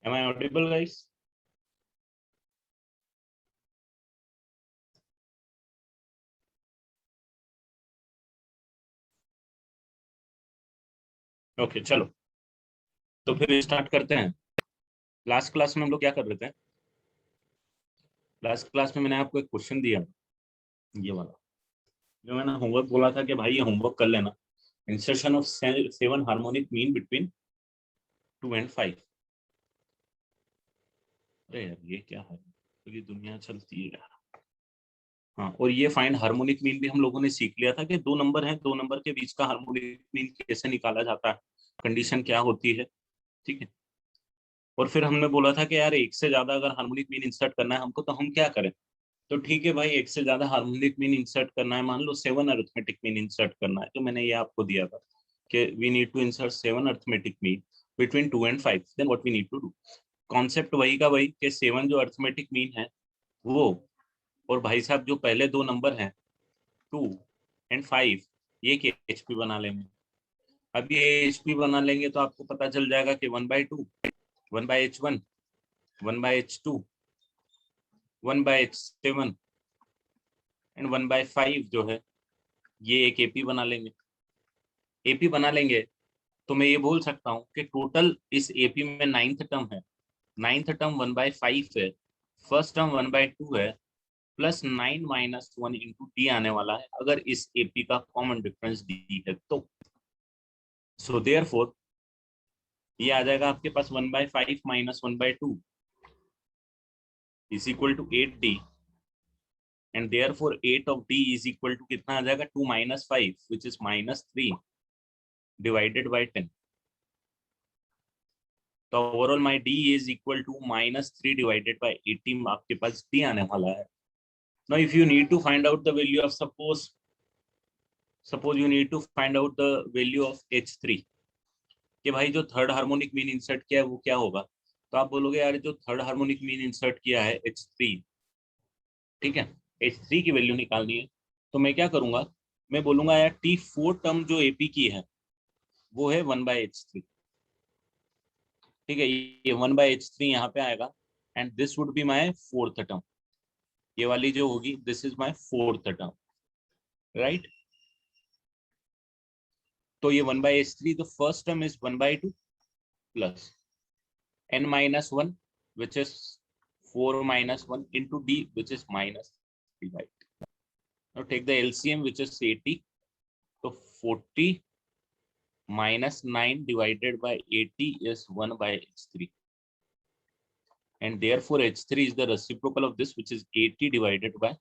Am I audible, guys? Okay चलो, तो फिर स्टार्ट करते हैं। लास्ट क्लास में हम लोग क्या कर रहे थे? लास्ट क्लास में मैंने आपको एक क्वेश्चन दिया, ये वाला, जो मैंने होमवर्क बोला था कि भाई ये होमवर्क कर लेना। Insertion of 7 harmonic mean between 2 and 5। अरे यार ये क्या है, तो ये दुनिया चलती है यार। हाँ, और ये फाइंड हार्मोनिक मीन भी हम लोगों ने सीख लिया था कि दो नंबर हैं, दो नंबर के बीच का हार्मोनिक मीन कैसे निकाला जाता है, कंडीशन क्या होती है। ठीक है। और फिर हमने बोला था कि यार एक से ज्यादा अगर हार्मोनिक मीन इंसर्ट करना है हमको, तो हम क्या करें। तो ठीक है भाई, एक से ज्यादा हार्मोनिक मीन इंसर्ट करना है, मान लो 7 अरिथमेटिक मीन इंसर्ट करना है, तो मैंने ये आपको दिया था कि we need to insert 7 arithmetic mean between 2 and 5। Then what we need to do, concept वही का वही कि 7 जो अरिथमेटिक मीन है वो, और भाई साहब जो पहले दो नंबर हैं 2 and 5, ये के एचपी बना लेंगे। अब ये एचपी बना लेंगे तो आपको पता चल जाएगा कि 1/2, 1/h1, 1/h2, 1/h7 एंड 1/5 जो है, ये एक एपी बना लेंगे। एपी बना लेंगे तो मैं ये बोल सकता हूँ कि टोटल इस एपी में नाइन्थ टर्म है, नाइन्थ टर्म 1/5 है, फर्स्ट टर्म 1/2 है, प्लस 9 - 1 × d आने वाला है अगर इस एपी का कॉमन डिफरेंस डी है तो। सो देयरफॉर ये आ जाएगा आपके पास 1/5 - 1/2 is equal to 8d, and therefore 8 of d is equal to कितना आ जाएगा, 2 - 5 विच इज -3 डिवाइडेड बाई 10। तो overall my D is equal to -3 divided by 80, आपके पास डी आने वाला है। Now if you need to find out the value of, suppose you need to find out the value of H3, कि भाई जो third harmonic mean insert किया है वो क्या होगा। तो आप बोलोगे यार जो थर्ड हार्मोनिक मीन इंसर्ट किया है H3, ठीक है, H3 की वैल्यू निकालनी है। तो मैं क्या करूंगा, मैं बोलूंगा यार T4 टर्म जो एपी की है वो है 1/H3। ठीक है, ये 1/H3 यहाँ पे आएगा, and this would be my fourth term. ये वाली जो होगी, this is my fourth term, right. तो ये 1/H3, तो first term is 1/2 plus n-1 which is 4 - 1 into d which is -3/2। now take the LCM which is 80, so 40 - 9 divided by 80 is 1/H3, and therefore H3 is the reciprocal of this, which is 80 divided by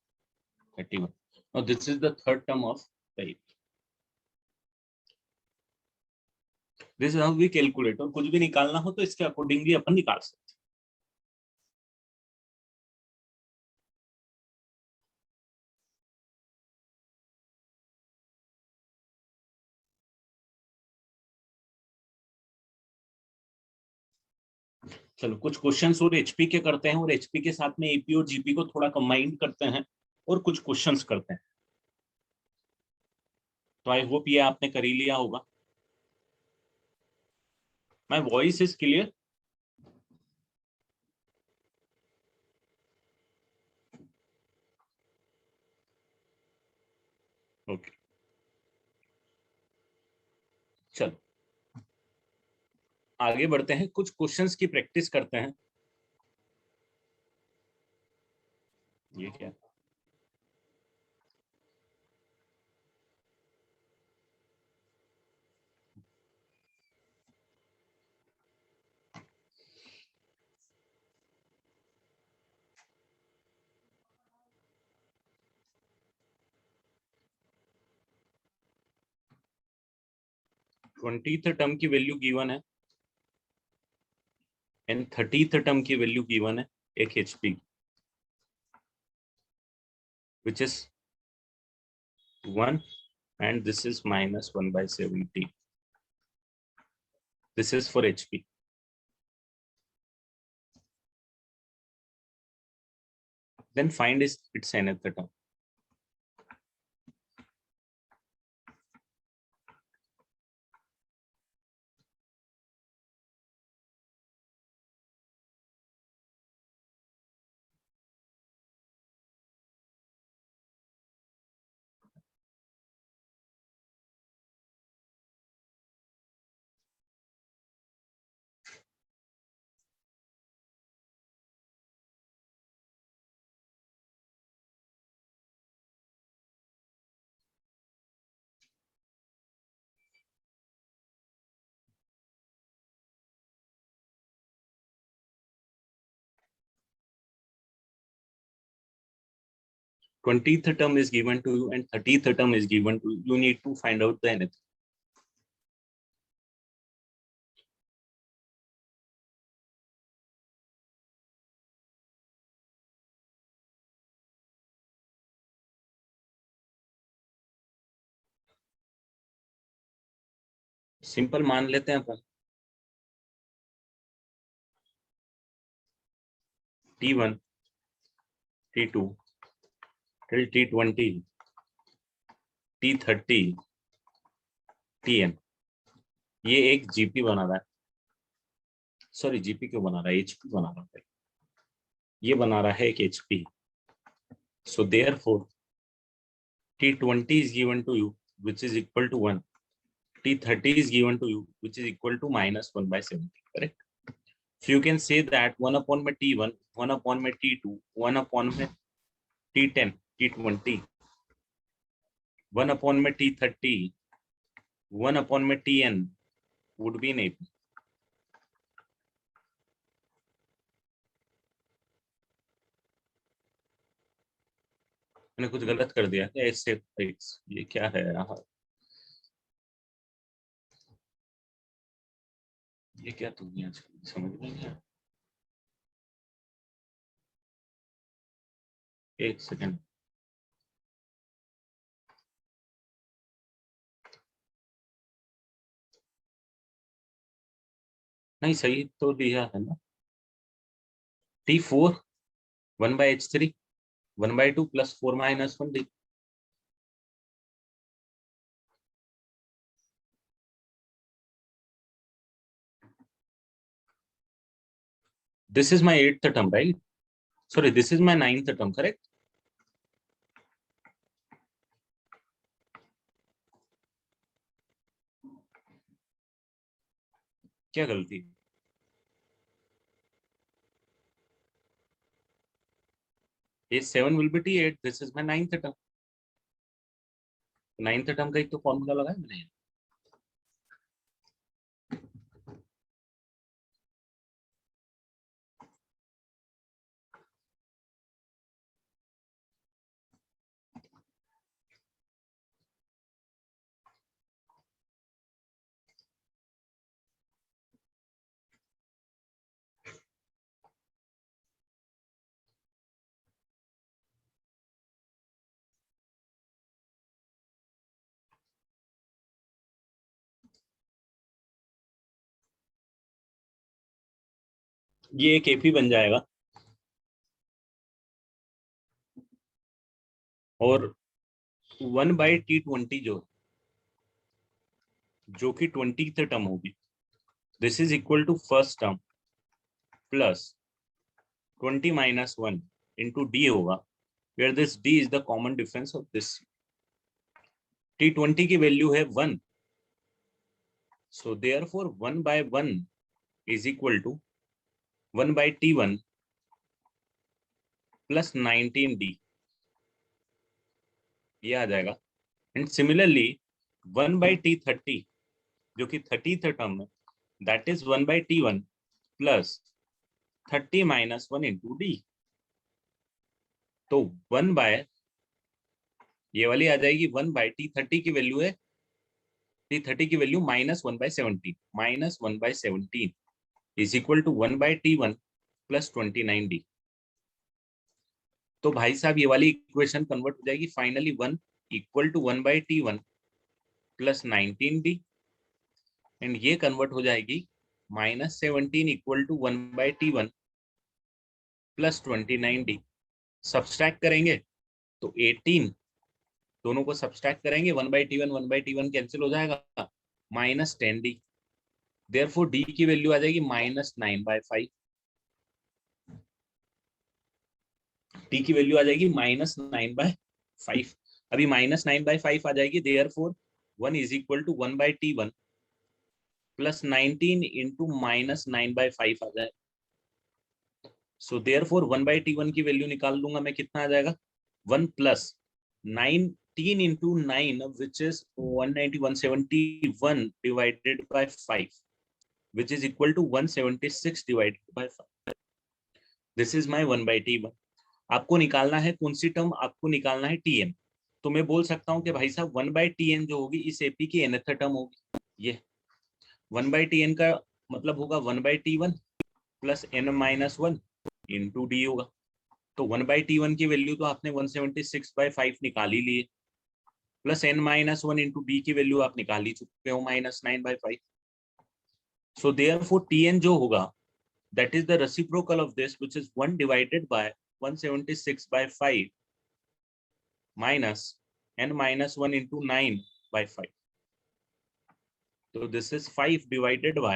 31। now this is the third term of the AP। this is how we calculate, और कुछ भी निकालना हो तो इसके accordingly अपन निकाल सकते हैं। चलो कुछ क्वेश्चंस और एचपी के करते हैं, और एचपी के साथ में एपी और जीपी को थोड़ा कंबाइन करते हैं और कुछ क्वेश्चंस करते हैं। तो आई होप ये आपने कर ही लिया होगा। My voice is clear? Okay चलो आगे बढ़ते हैं, कुछ क्वेश्चंस की प्रैक्टिस करते हैं। ये क्या, 20th टर्म की वैल्यू गिवन है एंड 30th टर्म की वैल्यू गिवन है एक HP, which is 1, and this is -1/70। this is for HP। then find its nth term। 20th term is given to you and 30th term is given to you. You need to find out the nth. Simple मान लेते हैं अपन T1 T2 till T20 T30 Tn, ये एक GP बना रहा है, sorry GP क्यों बना रहा है, एचपी बना रहा है, ये बना रहा है एक HP. So therefore T20 is given to you which is equal to 1, T30 is given to you which is equal to minus 1 by 70, correct? So you can say that 1 upon my T1, 1 upon my T2, 1 upon my T10, T20, 1 upon my T30, 1 upon my Tn would be in AP. मैंने कुछ गलत कर दिया क्या? ऐसे ये क्या है यहाँ, ये क्या दुनिया समझ नहीं है. एक सेकंड, नहीं सही तो दिया है ना. T4 1 by H3 1 by 2 plus 4 minus 1 D. This is my 8th term, right? Sorry, this is my 9th term, correct? क्या गलती? ये 7 will be T8. This is my 9th term. 9th term का एक तो फॉर्मूला लगाया मैंने. ये एक एपी बन जाएगा और 1 by T20 जो कि 20th टर्म होगी, this is equal to first term plus 20 minus 1 into D होगा, where this D is the common difference of this. T20 की वैल्यू है 1, so therefore 1 by 1 is equal to 1 by T1 plus 19D, ये आ जाएगा. And similarly 1 by T30 जो कि 30th term है, that is 1 by T1 plus 30 minus 1 into D. तो 1 by ये वाली आ जाएगी 1 by T30 की वैल्यू है, T30 की value minus 1 by 17, minus 1 by 17 is equal to 1 by T1 plus 29D. तो भाई साहब ये वाली इक्वेशन कन्वर्ट हो जाएगी finally 1 equal to 1 by T1 plus 19D, एंड ये कन्वर्ट हो जाएगी minus 17 equal to 1 by T1 plus 29D. Subtract करेंगे तो 18, दोनों को सब्सट्रैक्ट करेंगे 1 by T1 कैंसिल हो जाएगा, minus 10D. देयरफॉर D की वैल्यू आ जाएगी minus 9 by 5. D की वैल्यू आ जाएगी minus 9 by 5. अभी minus 9 by 5 आ जाएगी, therefore 1 is equal to 1 by T1 plus 19 into minus 9 by 5 आ जाए. So therefore 1 by T1 की वैल्यू निकाल लूंगा मैं, कितना आ जाएगा 1 plus 19 into 9 which is 191 divided by 5 which is equal to 176 divided by 5. This is my 1 by T1. आपको निकालना है कौन सी टर्म, आपको निकालना है टीएन। तो मैं बोल सकता हूँ कि भाई साहब 1/Tn जो होगी इस एपी की nth टर्म होगी। ये 1/Tn का मतलब होगा 1/T1 plus n-1 into D होगा। तो 1/T1 की वैल्यू तो आपने 176/5 निकाल ही लिए, प्लस n-1 इंटू डी की वैल्यू आप निकाल ही चुके हो -9/5। सो देयरफॉर Tn जो होगा that is the reciprocal of this, which is 1 divided by 176/5 minus n-1 into 9/5. So this is 5 divided by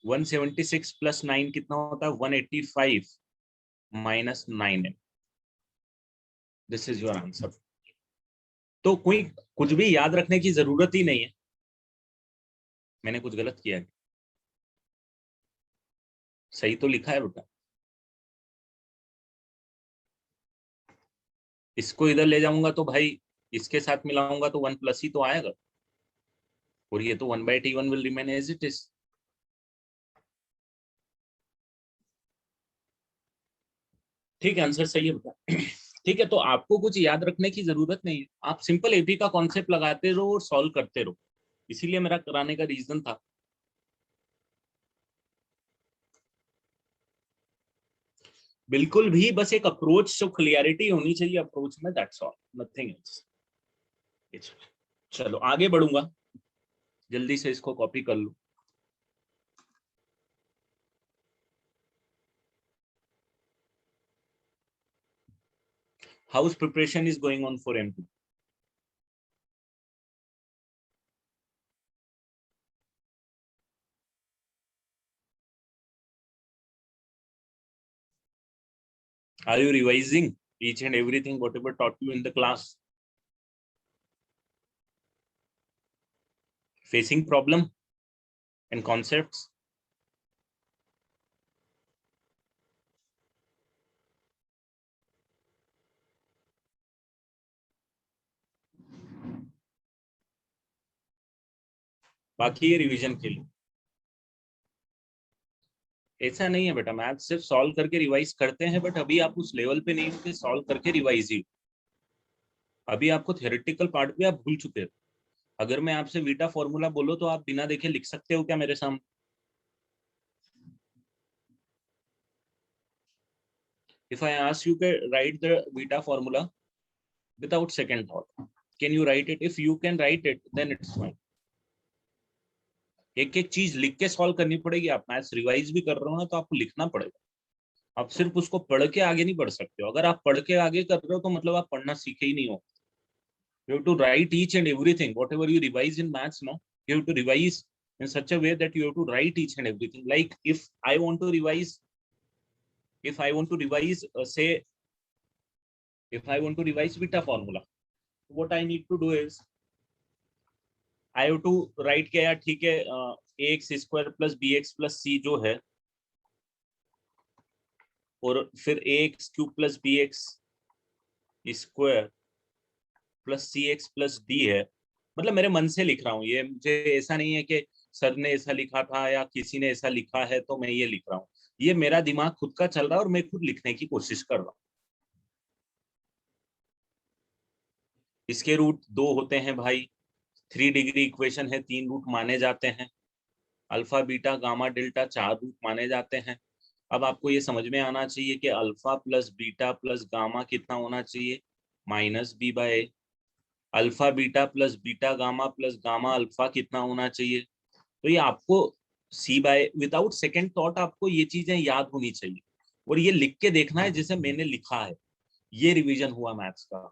176 plus 9 कितना होता है 185 minus 9n. This is your answer. तो कोई कुछ भी याद रखने की जरूरत ही नहीं है। मैंने कुछ गलत किया है? सही तो लिखा है बेटा। इसको इधर ले जाऊंगा तो भाई इसके साथ मिलाऊंगा तो 1 प्लस ही तो आएगा, और ये तो 1/T1 will remain as it is. ठीक है, आंसर सही है बेटा। ठीक है, तो आपको कुछ याद रखने की जरूरत नहीं है, आप सिंपल एपी का कॉन्सेप्ट लगाते रहो और सॉल्व करते रहो, इसीलिए मेरा कराने का रीजन था। बिल्कुल भी बस एक अप्रोच जो क्लियरिटी होनी चाहिए अप्रोच में, दैट्स ऑल, नथिंग एल्स। चलो आगे बढ़ूंगा, जल्दी से इसको कॉपी कर लो। House preparation is going on for M2? Are you revising each and everything whatever taught you in the class? Facing problem and concepts? बाकी ये रिवीजन के लिए, ऐसा नहीं है बेटा, मैथ सिर्फ सॉल्व करके रिवाइज करते हैं, बट अभी आप उस लेवल पे नहीं हो कि सॉल्व करके रिवाइज ही। अभी आपको थियोरेटिकल पार्ट भी आप भूल चुके हो। अगर मैं आपसे बीटा फॉर्मूला बोलो तो आप बिना देखे लिख सकते हो क्या मेरे सामने? If I ask you to write the beta formula without second thought, can you write it? If you can write it, then it's fine. एक एक चीज लिख के सॉल्व करनी पड़ेगी। आप मैथ्स रिवाइज भी कर रहे हो ना तो आपको लिखना पड़ेगा। आप सिर्फ उसको पढ़ के आगे नहीं बढ़ सकते हो। अगर आप पढ़ के आगे कर रहे हो तो मतलब आप पढ़ना सीखे ही नहीं हो। You have to write each and everything whatever you revise in maths. No, you have to revise in such a way that you have to write each and everything. Like if I want to revise, say if I want to revise beta formula, what I need to do is I have to write के यार ठीक है ax square plus bx plus c जो है, और फिर ax cube plus bx square plus cx plus d है। मतलब मेरे मन से लिख रहा हूँ ये, मुझे ऐसा नहीं है कि सर ने ऐसा लिखा था या किसी ने ऐसा लिखा है तो मैं ये लिख रहा हूँ। ये मेरा दिमाग खुद का चल रहा है और मैं खुद लिखने की कोशिश कर रहा हूँ। इसके रूट 2 होते हैं भाई, 3 डिग्री इक्वेशन है, 3 रूट माने जाते हैं। Alpha beta gamma delta 4 root माने जाते हैं। अब आपको ये समझ में आना चाहिए कि alpha plus beta plus gamma कितना होना चाहिए, -b/a। Alpha beta plus beta gamma plus gamma alpha कितना होना चाहिए। तो ये आपको विदाउट सेकंड थॉट आपको ये चीजें याद होनी चाहिए और ये लिख के देखना है जैसे मैंने लिखा है। ये रिवीजन हुआ मैथ्स का।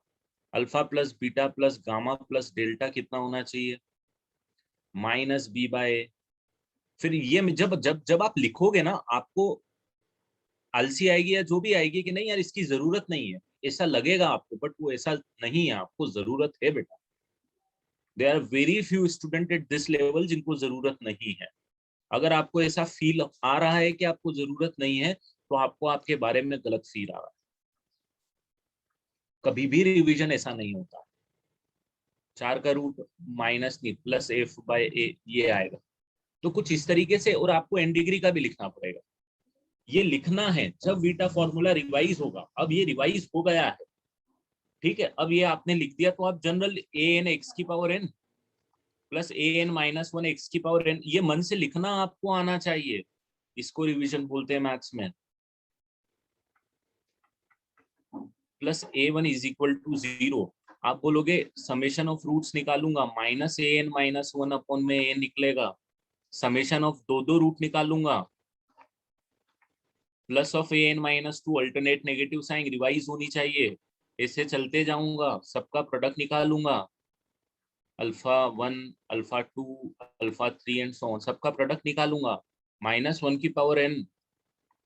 Alpha plus beta plus gamma plus delta कितना होना चाहिए, -b/a। फिर ये जब जब जब आप लिखोगे ना, आपको आलसी आएगी या जो भी आएगी कि नहीं यार इसकी जरूरत नहीं है, ऐसा लगेगा आपको, बट वो ऐसा नहीं है, आपको जरूरत है बेटा। There are very few student at this level जिनको जरूरत नहीं है। अगर आपको ऐसा फील आ रहा है कि आपको जरूरत नहीं है तो आपको आपके बारे में गलत फील आ रहा है। कभी भी रिवीजन ऐसा नहीं होता। 4 का रूट माइनस नहीं प्लस f/a ये आएगा। तो कुछ इस तरीके से, और आपको n डिग्री का भी लिखना पड़ेगा। ये लिखना है जब बीटा फॉर्मूला रिवाइज होगा। अब ये रिवाइज हो गया है, ठीक है, अब ये आपने लिख दिया, तो आप जनरल ए एन एक्स की पावर एन प्लस ए एन माइनस वन एक्स की पावर एन, ये मन से लिखना आपको आना चाहिए। इसको रिवीजन बोलते हैं मैथ्स में। Plus A one is equal to 0, आप बोलोगे समेशन ऑफ रूट्स निकालूंगा, minus A N minus one upon में ए निकलेगा, समेशन ऑफ दो रूट निकालूंगा, plus of A N minus two, alternate negative sign revise होनी चाहिए, ऐसे चलते जाऊंगा, सबका प्रोडक्ट निकालूंगा, alpha one, alpha two, alpha three and so on, सबका प्रोडक्ट निकालूंगा, माइनस वन की power N,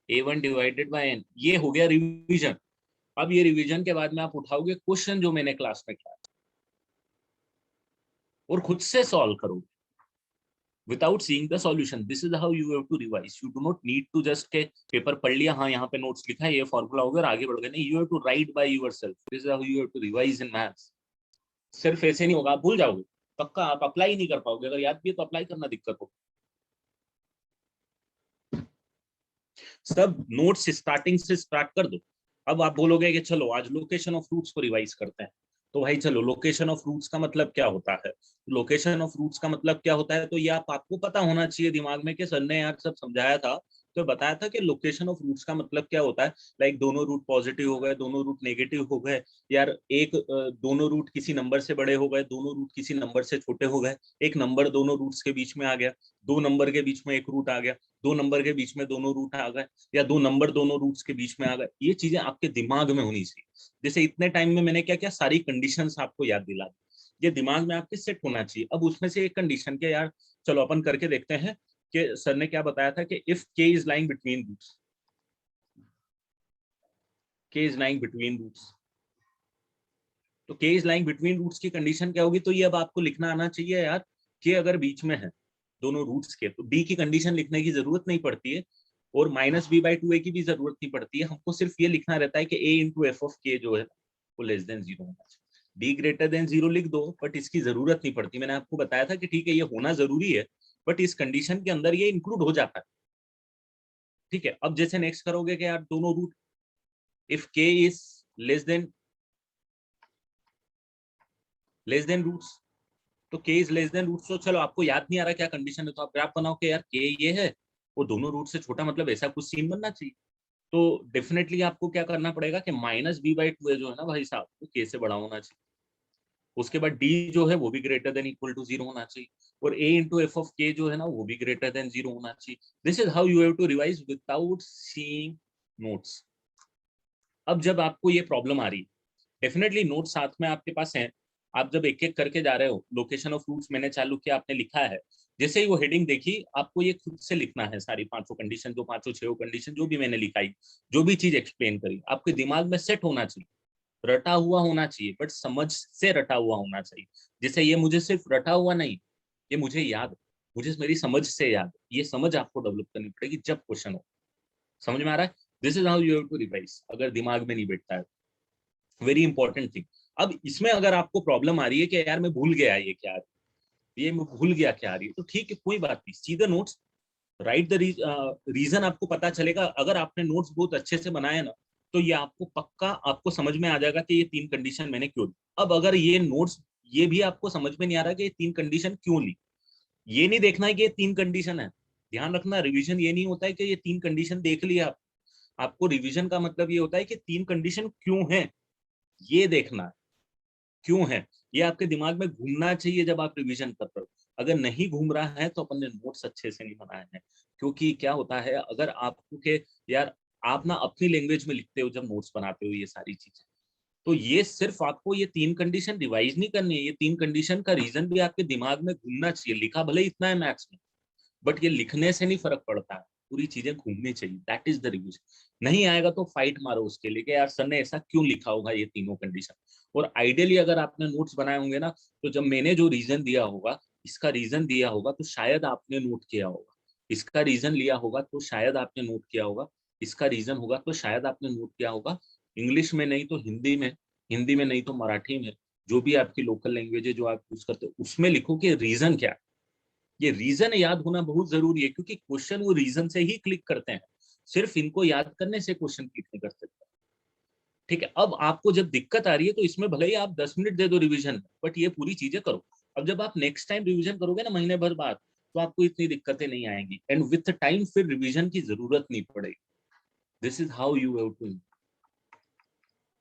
A one divided bye N, ये हो गया रिवीजन। अब ये रिवीजन के बाद में आप उठाओगे क्वेश्चन जो मैंने क्लास में किया और खुद से सॉल्व करोगे without seeing the solution. This is how you have to revise. You do not need to just के पेपर पढ़ लिया, हाँ यहाँ पे नोट्स लिखा है, ये फॉर्मूला हो गया और आगे बढ़ गए, नहीं, you have to write by yourself. This is how you have to revise in maths. सिर्फ ऐसे नहीं होगा, आप भूल जाओगे पक्का, आप अप्लाई नहीं कर पाओगे, अगर याद भी है तो अप्लाई करना दिक्कत हो। सब नोट्स स्टार्टिंग से स्टार्ट कर दो। अब आप बोलोगे कि चलो आज लोकेशन ऑफ रूट्स को रिवाइज करते हैं, तो भाई चलो, लोकेशन ऑफ रूट्स का मतलब क्या होता है, लोकेशन ऑफ रूट्स का मतलब क्या होता है, तो ये आपको पता होना चाहिए दिमाग में कि सर ने यार सब समझाया था, तो बताया था कि लोकेशन ऑफ रूट्स का मतलब क्या होता है, लाइक दोनों रूट पॉजिटिव हो गए, दोनों रूट नेगेटिव हो गए, यार एक दोनों रूट किसी नंबर से बड़े हो गए, दोनों रूट किसी नंबर से छोटे हो गए, एक नंबर दोनों रूट्स के बीच में आ गया, दो नंबर के बीच में एक रूट आ गया, दो नंबर के बीच में दोनों रूट आ गए, या दो नंबर दोनों रूट्स के बीच में आ गए, ये चीजें आपके दिमाग में होनी चाहिए। जैसे इतने टाइम में मैंने क्या क्या सारी कंडीशंस आपको याद दिला दी, ये दिमाग में आपके सेट होना चाहिए। अब उसमें से एक कंडीशन के यार चलो अपन करके देखते हैं कि सर ने क्या बताया था कि इफ के इज लाइंग बिटवीन रूट्स, के इज लाइंग बिटवीन रूट्स, तो के इज लाइंग बिटवीन रूट्स की कंडीशन क्या होगी, तो ये अब आपको लिखना आना चाहिए यार, के अगर बीच में है दोनों रूट्स के, तो बी की कंडीशन लिखने की जरूरत नहीं पड़ती है, और माइनस बी बाई टू ए की भी जरूरत नहीं पड़ती है, हमको सिर्फ ये लिखना रहता है कि ए इंटू एफ ऑफ के जो है वो लेस देन जीरो होना चाहिए। बी ग्रेटर देन जीरो लिख दो, बट इसकी जरूरत नहीं पड़ती, मैंने आपको बताया था कि ठीक है ये होना जरूरी है, बट इस कंडीशन के अंदर ये इंक्लूड हो जाता है, ठीक है। अब जैसे नेक्स्ट करोगे कि यार दोनों रूट, इफ के इज लेस देन रूट्स, तो के इज लेस देन रूट्स, तो चलो आपको याद नहीं आ रहा क्या कंडीशन है, तो आप ग्राफ बनाओ कि यार के ये है, वो दोनों रूट से छोटा, मतलब ऐसा कुछ सीन बनना चाहिए, तो डेफिनेटली आपको क्या करना पड़ेगा कि माइनस बी बाई टू जो है ना भाई साहब, वो के से बड़ा होना चाहिए, उसके बाद डी जो है वो भी greater than equal to zero होना चाहिए, और ए इंटू एफ ऑफ के जो है ना वो भी ग्रेटर देन जीरो होना चाहिए। This is how you have to revise without seeing notes. अब जब आपको ये प्रॉब्लम आ रही है, डेफिनेटली नोट साथ में आपके पास है, आप जब एक एक करके जा रहे हो, लोकेशन ऑफ रूट्स मैंने चालू किया, आपने लिखा है, जैसे ही वो हेडिंग देखी आपको ये खुद से लिखना है, सारी पांचों कंडीशन, जो पांचों छह कंडीशन जो भी मैंने लिखाई, जो भी चीज एक्सप्लेन करी, आपके दिमाग में सेट होना चाहिए, रटा हुआ होना चाहिए, बट समझ से रटा हुआ होना चाहिए। जैसे ये मुझे सिर्फ रटा हुआ नहीं, ये मुझे याद, मुझे मेरी समझ से याद, ये समझ आपको डेवलप करनी पड़ेगी जब क्वेश्चन हो। समझ में आ रहा है? This is how you have to revise, अगर दिमाग में नहीं बैठता है, वेरी इंपॉर्टेंट थिंग। अब इसमें अगर आपको प्रॉब्लम आ रही है कि यार मैं भूल गया ये क्या, ये मैं भूल गया क्या आ रही है, तो ठीक है, कोई बात नहीं, सीधे नोट्स राइट द रीजन, आपको पता चलेगा। अगर आपने नोट्स बहुत अच्छे से बनाए ना, तो ये आपको पक्का आपको समझ में आ जाएगा कि ये तीन कंडीशन मैंने क्यों ली। अब अगर ये नोट्स, ये भी आपको समझ में नहीं आ रहा कि ये तीन कंडीशन क्यों ली, ये नहीं देखना है कि ये तीन कंडीशन है, ध्यान रखना, रिवीजन ये नहीं होता है कि ये तीन कंडीशन देख लिया, आपको रिवीजन का मतलब ये होता है कि तीन कंडीशन क्यों है, ये देखना है क्यों है, ये आपके दिमाग में घूमना चाहिए जब आप रिवीजन कर रहे हो। अगर नहीं घूम रहा है तो अपन ने नोट्स अच्छे से नहीं बनाए हैं, क्योंकि क्या होता है, अगर आपको के यार आप ना अपनी लैंग्वेज में लिखते हो जब नोट्स बनाते हो ये सारी चीजें, तो ये सिर्फ आपको ये तीन कंडीशन रिवाइज नहीं करनी है, ये तीन कंडीशन का रीजन भी आपके दिमाग में घूमना चाहिए। लिखा भले इतना है मैथ्स में, बट ये लिखने से नहीं फर्क पड़ता है, पूरी चीजें घूमनी चाहिए, दैट इज द रिवीजन। नहीं आएगा तो फाइट मारो उसके लिए कि यार सर ने ऐसा क्यों लिखा होगा ये तीनों कंडीशन। और आइडियली अगर आपने नोट्स बनाए होंगे ना, तो जब मैंने जो रीजन दिया होगा, इसका रीजन दिया होगा, तो शायद आपने नोट किया होगा, इसका रीजन लिया होगा तो शायद आपने नोट किया होगा, इसका रीजन होगा तो शायद आपने नोट किया होगा। इंग्लिश में नहीं तो हिंदी में, हिंदी में नहीं तो मराठी में, जो भी आपकी लोकल लैंग्वेज है जो आप यूज करते हो, उसमें लिखो कि रीजन क्या है। ये रीजन याद होना बहुत जरूरी है, क्योंकि क्वेश्चन वो रीजन से ही क्लिक करते हैं। सिर्फ इनको याद करने से क्वेश्चन क्लिक नहीं कर सकते। ठीक है, अब आपको जब दिक्कत आ रही है तो इसमें भले ही आप 10 मिनट दे दो रिवीजन, बट ये पूरी चीजें करो। अब जब आप नेक्स्ट टाइम रिवीजन करोगे ना महीने भर बाद, तो आपको इतनी दिक्कतें नहीं आएंगी, एंड विथ टाइम फिर रिवीजन की जरूरत नहीं पड़ेगी। This is how you have to.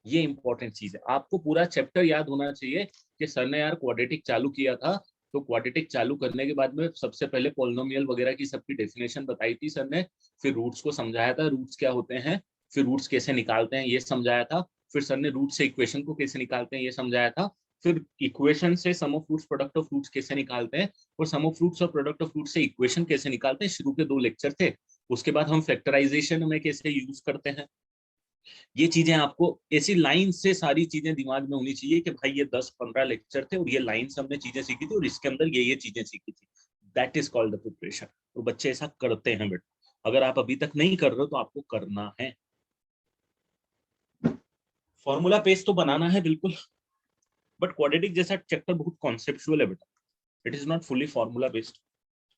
ये इंपॉर्टेंट चीज है, आपको पूरा चैप्टर याद होना चाहिए कि सर ने यार क्वाड्रेटिक चालू किया था, तो क्वाड्रेटिक चालू करने के बाद में सबसे पहले पॉलिनोमियल वगैरह की सबकी डेफिनेशन बताई थी सर ने, फिर रूट्स को समझाया था, रूट्स क्या होते हैं, फिर रूट्स कैसे निकालते हैं ये समझाया था, फिर सर ने रूट से इक्वेशन को कैसे निकालते हैं ये समझाया था, फिर इक्वेशन से sum of roots product of roots कैसे निकालते हैं, और सम ऑफ रूट्स और प्रोडक्ट ऑफ रूट्स से इक्वेशन कैसे निकालते हैं, शुरू के 2 लेक्चर थे। उसके बाद हम फैक्टराइजेशन में कैसे यूज करते हैं, ये चीजें आपको ऐसी लाइन से सारी चीजें दिमाग में होनी चाहिए कि भाई ये 10-15 लेक्चर थे और ये लाइन से हमने चीजें सीखी थी और इसके अंदर ये चीजें सीखी थी। That is called the preparation. और बच्चे ऐसा करते हैं बेटा, अगर आप अभी तक नहीं कर रहे हो तो आपको करना है। फॉर्मूला पेज तो बनाना है बिल्कुल, बट क्वाड्रेटिक जैसा चैप्टर बहुत कॉन्सेप्चुअल है बेटा, it is not fully formula based.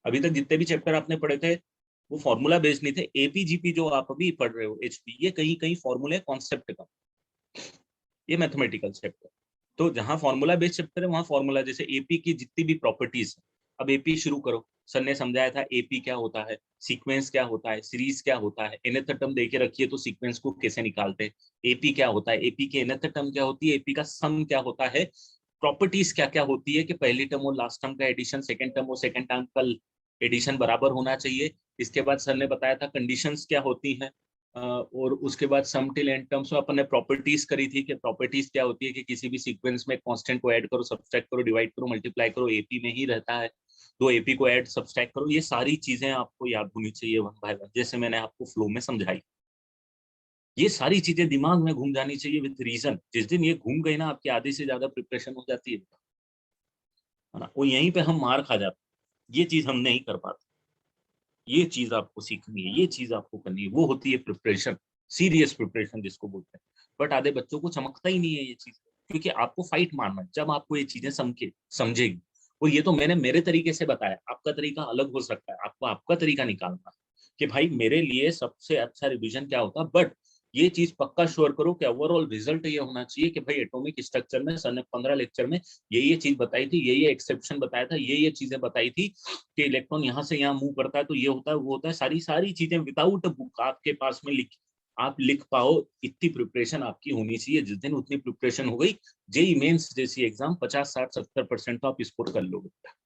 अभी तक जितने भी चैप्टर आपने पढ़े थे वो फॉर्मूला बेस्ड नहीं थे। एपीजीपी जो आप अभी पढ़ रहे हो, एचपी, ये कहीं कहीं फॉर्मूले कॉन्सेप्ट का, ये मैथमेटिकल चैप्टर। तो जहां फॉर्मूला बेस्ड चैप्टर है वहां फॉर्मूला, जैसे एपी की जितनी भी प्रॉपर्टीज है, अब एपी शुरू करो। सर ने समझाया था एपी क्या होता है, सीक्वेंस क्या होता है, सीरीज क्या होता है, nth टर्म देके रखिए तो सीक्वेंस को कैसे निकालते हैं, एपी क्या होता है, एपी के nth टर्म क्या होती है, एपी का सम क्या होता है, प्रॉपर्टीज क्या क्या होती है कि पहली टर्म और लास्ट टर्म का एडिशन, सेकंड टर्म और सेकंड टर्म का एडिशन बराबर होना चाहिए। इसके बाद सर ने बताया था कंडीशंस क्या होती हैं, और उसके बाद सम टिल एंड टर्म्स में अपन ने प्रॉपर्टीज करी थी कि प्रॉपर्टीज क्या होती है कि किसी भी सीक्वेंस में कांस्टेंट को ऐड करो, सब्सट्रैक्ट करो, डिवाइड करो, मल्टीप्लाई करो, एपी में ही रहता है, तो एपी को ऐड सब्सट्रैक्ट करो। ये सारी चीजें आपको याद होनी चाहिए वन बाय वन, जैसे मैंने आपको फ्लो में समझाई। ये सारी चीजें दिमाग में घूम जानी चाहिए विद रीजन। जिस दिन ये घूम गई ना, आपकी आधी से ज्यादा प्रिपरेशन हो जाती है ना, वो यहीं पे हम मार खा जाते हैं। ये चीज हम नहीं कर पाते, ये चीज आपको सीखनी है, ये चीज आपको करनी है, वो होती है प्रिपरेशन, सीरियस प्रिपरेशन जिसको बोलते हैं। बट आधे बच्चों को चमकता ही नहीं है ये चीज, क्योंकि आपको फाइट मारना है जब आपको ये चीजें समझेगी। और ये तो मैंने मेरे तरीके से बताया, आपका तरीका अलग हो सकता है, आपको आपका तरीका निकालना है कि भाई मेरे लिए सबसे अच्छा रिवीजन क्या होता है। बट ये चीज पक्का श्योर करो कि ओवरऑल रिजल्ट ये होना चाहिए कि भाई एटॉमिक स्ट्रक्चर में सर ने 15 लेक्चर में ये चीज बताई थी, ये एक्सेप्शन बताया था, ये चीजें बताई थी कि इलेक्ट्रॉन यहाँ से यहाँ मूव करता है तो ये होता है वो होता है, सारी सारी चीजें विदाउट बुक आपके पास में आप लिख पाओ। इतनी प्रिपरेशन आपकी होनी चाहिए, जिस दिन उतनी प्रिपरेशन हो गई, जेई मेंस जैसी एग्जाम 50-60-70% तो आप स्कोर कर लोगे।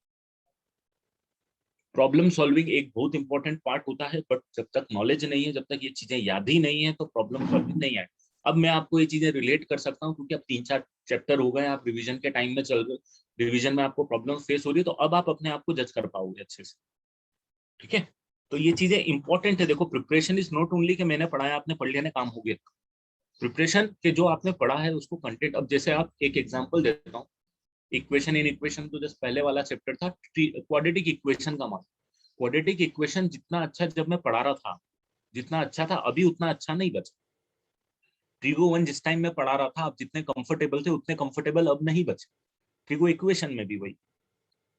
प्रॉब्लम सॉल्विंग एक बहुत इंपॉर्टेंट पार्ट होता है, बट जब तक नॉलेज नहीं है, जब तक ये चीजें याद ही नहीं है, तो प्रॉब्लम सॉल्विंग नहीं आए। अब मैं आपको ये चीजें रिलेट कर सकता हूँ क्योंकि अब 3-4 चैप्टर हो गए, आप रिवीजन के टाइम में चल रहे, रिवीजन में आपको प्रॉब्लम फेस हो रही है, तो अब आप अपने आप को जज कर पाओगे अच्छे से। ठीक है, तो ये चीजें इंपॉर्टेंट है। देखो, प्रिपरेशन इज नॉट ओनली कि मैंने पढ़ाया आपने पढ़ लिया ना काम हो गया। प्रिपरेशन के जो आपने पढ़ा है उसको कंटेंट, अब जैसे आप एक एग्जांपल देता हूँ, इक्वेशन इन इक्वेशन तो जस्ट पहले वाला चैप्टर था, क्वाड्रेटिक इक्वेशन का मान। क्वाड्रेटिक इक्वेशन जितना अच्छा जब मैं पढ़ा रहा था, जितना अच्छा था, अभी उतना अच्छा नहीं बचा। ट्रिगो 1 जिस टाइम में पढ़ा रहा था, आप जितने कंफर्टेबल थे उतने कंफर्टेबल अब नहीं बचे। ट्रिगो इक्वेशन में भी वही,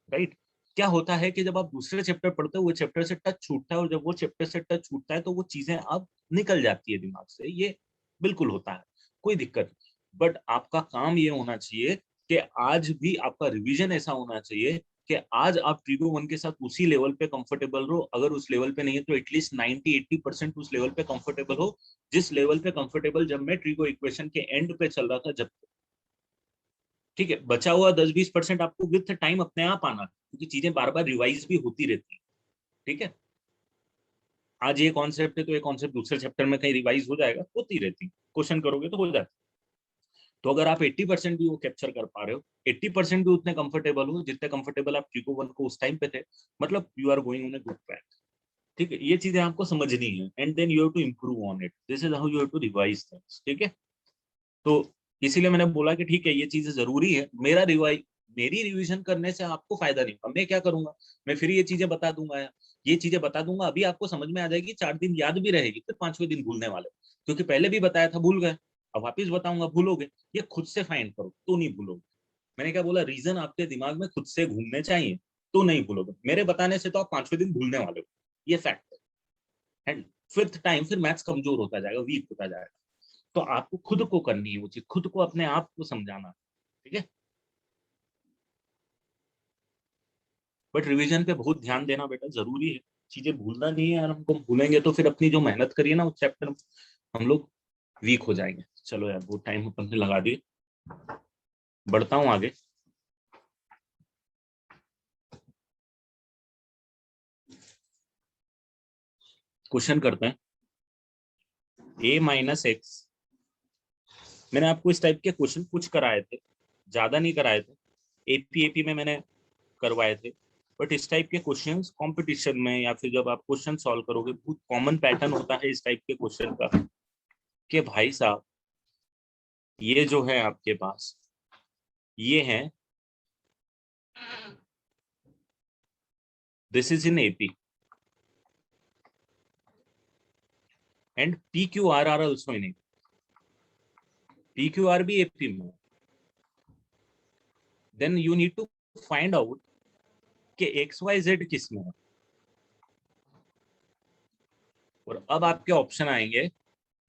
राइट। क्या होता है कि जब आप दूसरे चैप्टर पढ़ते हो वो चैप्टर से टच छूटता है, और जब वो चैप्टर से टच छूटता है तो वो चीजें अब निकल जाती है दिमाग से, ये बिल्कुल होता है, कोई दिक्कत नहीं। बट आपका काम ये होना चाहिए कि आज भी आपका रिवीजन ऐसा होना चाहिए कि आज आप ट्रिगो 1 के साथ उसी लेवल पे कंफर्टेबल रहो, अगर उस लेवल पे नहीं है तो एटलीस्ट 90-80% उस लेवल पे कंफर्टेबल हो, जिस लेवल पे कंफर्टेबल जब मैं ट्रिगो इक्वेशन के एंड पे चल रहा था जब। ठीक है, बचा हुआ 10-20% आपको विथ टाइम अपने आप आना, क्योंकि चीजें बार बार रिवाइज भी होती रहती है। ठीक है, आज ये कॉन्सेप्ट है तो ये कॉन्सेप्ट दूसरे चैप्टर में कहीं रिवाइज हो जाएगा, होती रहती, क्वेश्चन करोगे तो हो जाता। तो अगर आप 80% भी वो कैप्चर कर पा रहे हो, 80% भी उतने कंफर्टेबल हो जितने कंफर्टेबल आप ट्रिगो 1 को उस टाइम पे थे, मतलब you are going on a good track. ठीक है, ये चीजें आपको समझनी है, and then you have to improve on it, this is how you have to revise things. ठीक है, तो इसीलिए मैंने बोला कि ठीक है ये चीजें जरूरी है। मेरी रिवीजन करने से आपको फायदा नहीं होगा, मैं क्या करूंगा, मैं फिर ये चीजें बता दूंगा, ये चीजें बता दूंगा, अभी आपको समझ में आ जाएगी, 4 दिन याद भी रहेगी, फिर 5वें दिन भूलने वाले, क्योंकि पहले भी बताया था भूल गए, अब वापिस बताऊंगा भूलोगे। ये खुद से फाइंड करो तो नहीं भूलोगे। मैंने क्या बोला, रीजन आपके दिमाग में खुद से घूमने चाहिए तो नहीं भूलोगे, मेरे बताने से तो आप 5वें दिन भूलने वाले हो, ये फैक्ट है। फिफ्थ टाइम फिर मैथ्स कमजोर होता जाएगा, वीक होता जाएगा। तो आपको खुद को करनी है वो चीज, खुद को अपने आप को समझाना, ठीक है। बट रिवीजन पे बहुत ध्यान देना बेटा जरूरी है, चीजें भूलना नहीं है यार, हमको भूलेंगे तो फिर अपनी जो मेहनत करिए ना उस चैप्टर में, हम लोग वीक हो जाएंगे। चलो यार बहुत टाइम अपन ने लगा दिए, बढ़ता हूँ आगे। क्वेश्चन करते हैं। a माइनस एक्स, मैंने आपको इस टाइप के क्वेश्चन कुछ कराए थे, ज्यादा नहीं कराए थे, एपी में मैंने करवाए थे। बट इस टाइप के क्वेश्चंस कंपटीशन में या फिर जब आप क्वेश्चन सॉल्व करोगे, बहुत कॉमन पैटर्न होता है इस टाइप के क्वेश्चन का, कि भाई साहब ये जो है आपके पास, ये है, this is in AP and P Q R are also in AP, P Q R भी एपी में, then you need to find out कि एक्स वाई जेड किस में है। और अब आपके ऑप्शन आएंगे,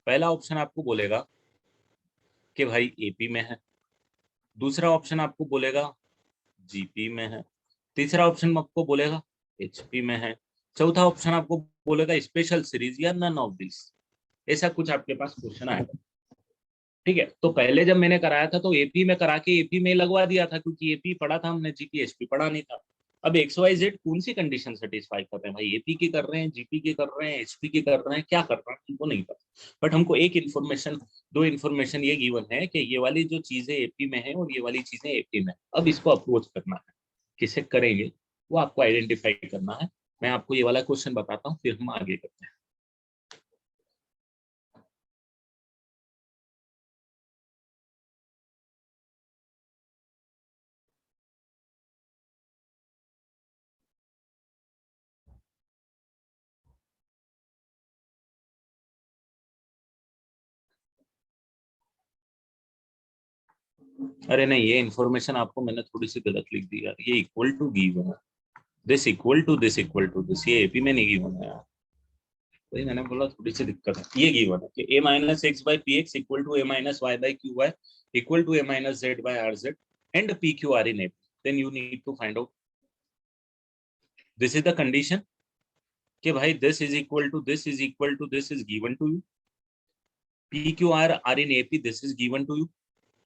पहला ऑप्शन आपको बोलेगा कि भाई एपी में है, दूसरा ऑप्शन आपको बोलेगा जीपी में है, तीसरा ऑप्शन आपको बोलेगा एचपी में है, चौथा ऑप्शन आपको बोलेगा स्पेशल सीरीज या नन ऑफ दिस। ऐसा कुछ आपके पास क्वेश्चन आएगा, ठीक है। तो पहले जब मैंने कराया था तो एपी में करा के एपी में लगवा दिया था, क्योंकि एपी पढ़ा था हमने, जीपी एचपी पढ़ा नहीं था। अब एक्स वाई जेड कौन सी कंडीशन सेटिस्फाई कर रहे हैं भाई, एपी की कर रहे हैं, जीपी की कर रहे हैं, एचपी की कर रहे हैं, क्या कर रहे हैं हमको नहीं पता। बट हमको एक इन्फॉर्मेशन, दो इन्फॉर्मेशन ये गिवन है कि ये वाली जो चीजें एपी में है और ये वाली चीजें एपी में है। अब इसको अप्रोच करना है, किसे करेंगे वो आपको आइडेंटिफाई करना है। मैं आपको ये वाला क्वेश्चन बताता हूँ, फिर हम आगे करते हैं। अरे नहीं, ये इन्फॉर्मेशन आपको मैंने थोड़ी सी गलत लिख दी यार, ये इक्वल टू गिवन है, this equal to this equal to this, ये एपी में नहीं गिवन है यार। वही मैंने बोला थोड़ी सी दिक्कत है, ये गिवन है कि a minus x by p x equal to a minus y by q y equal to a minus z by r z and P Q r in AP, then you need to find out, this is the condition कि भाई this is equal to this is equal to this is given to you, p Q R r in AP this is given to you,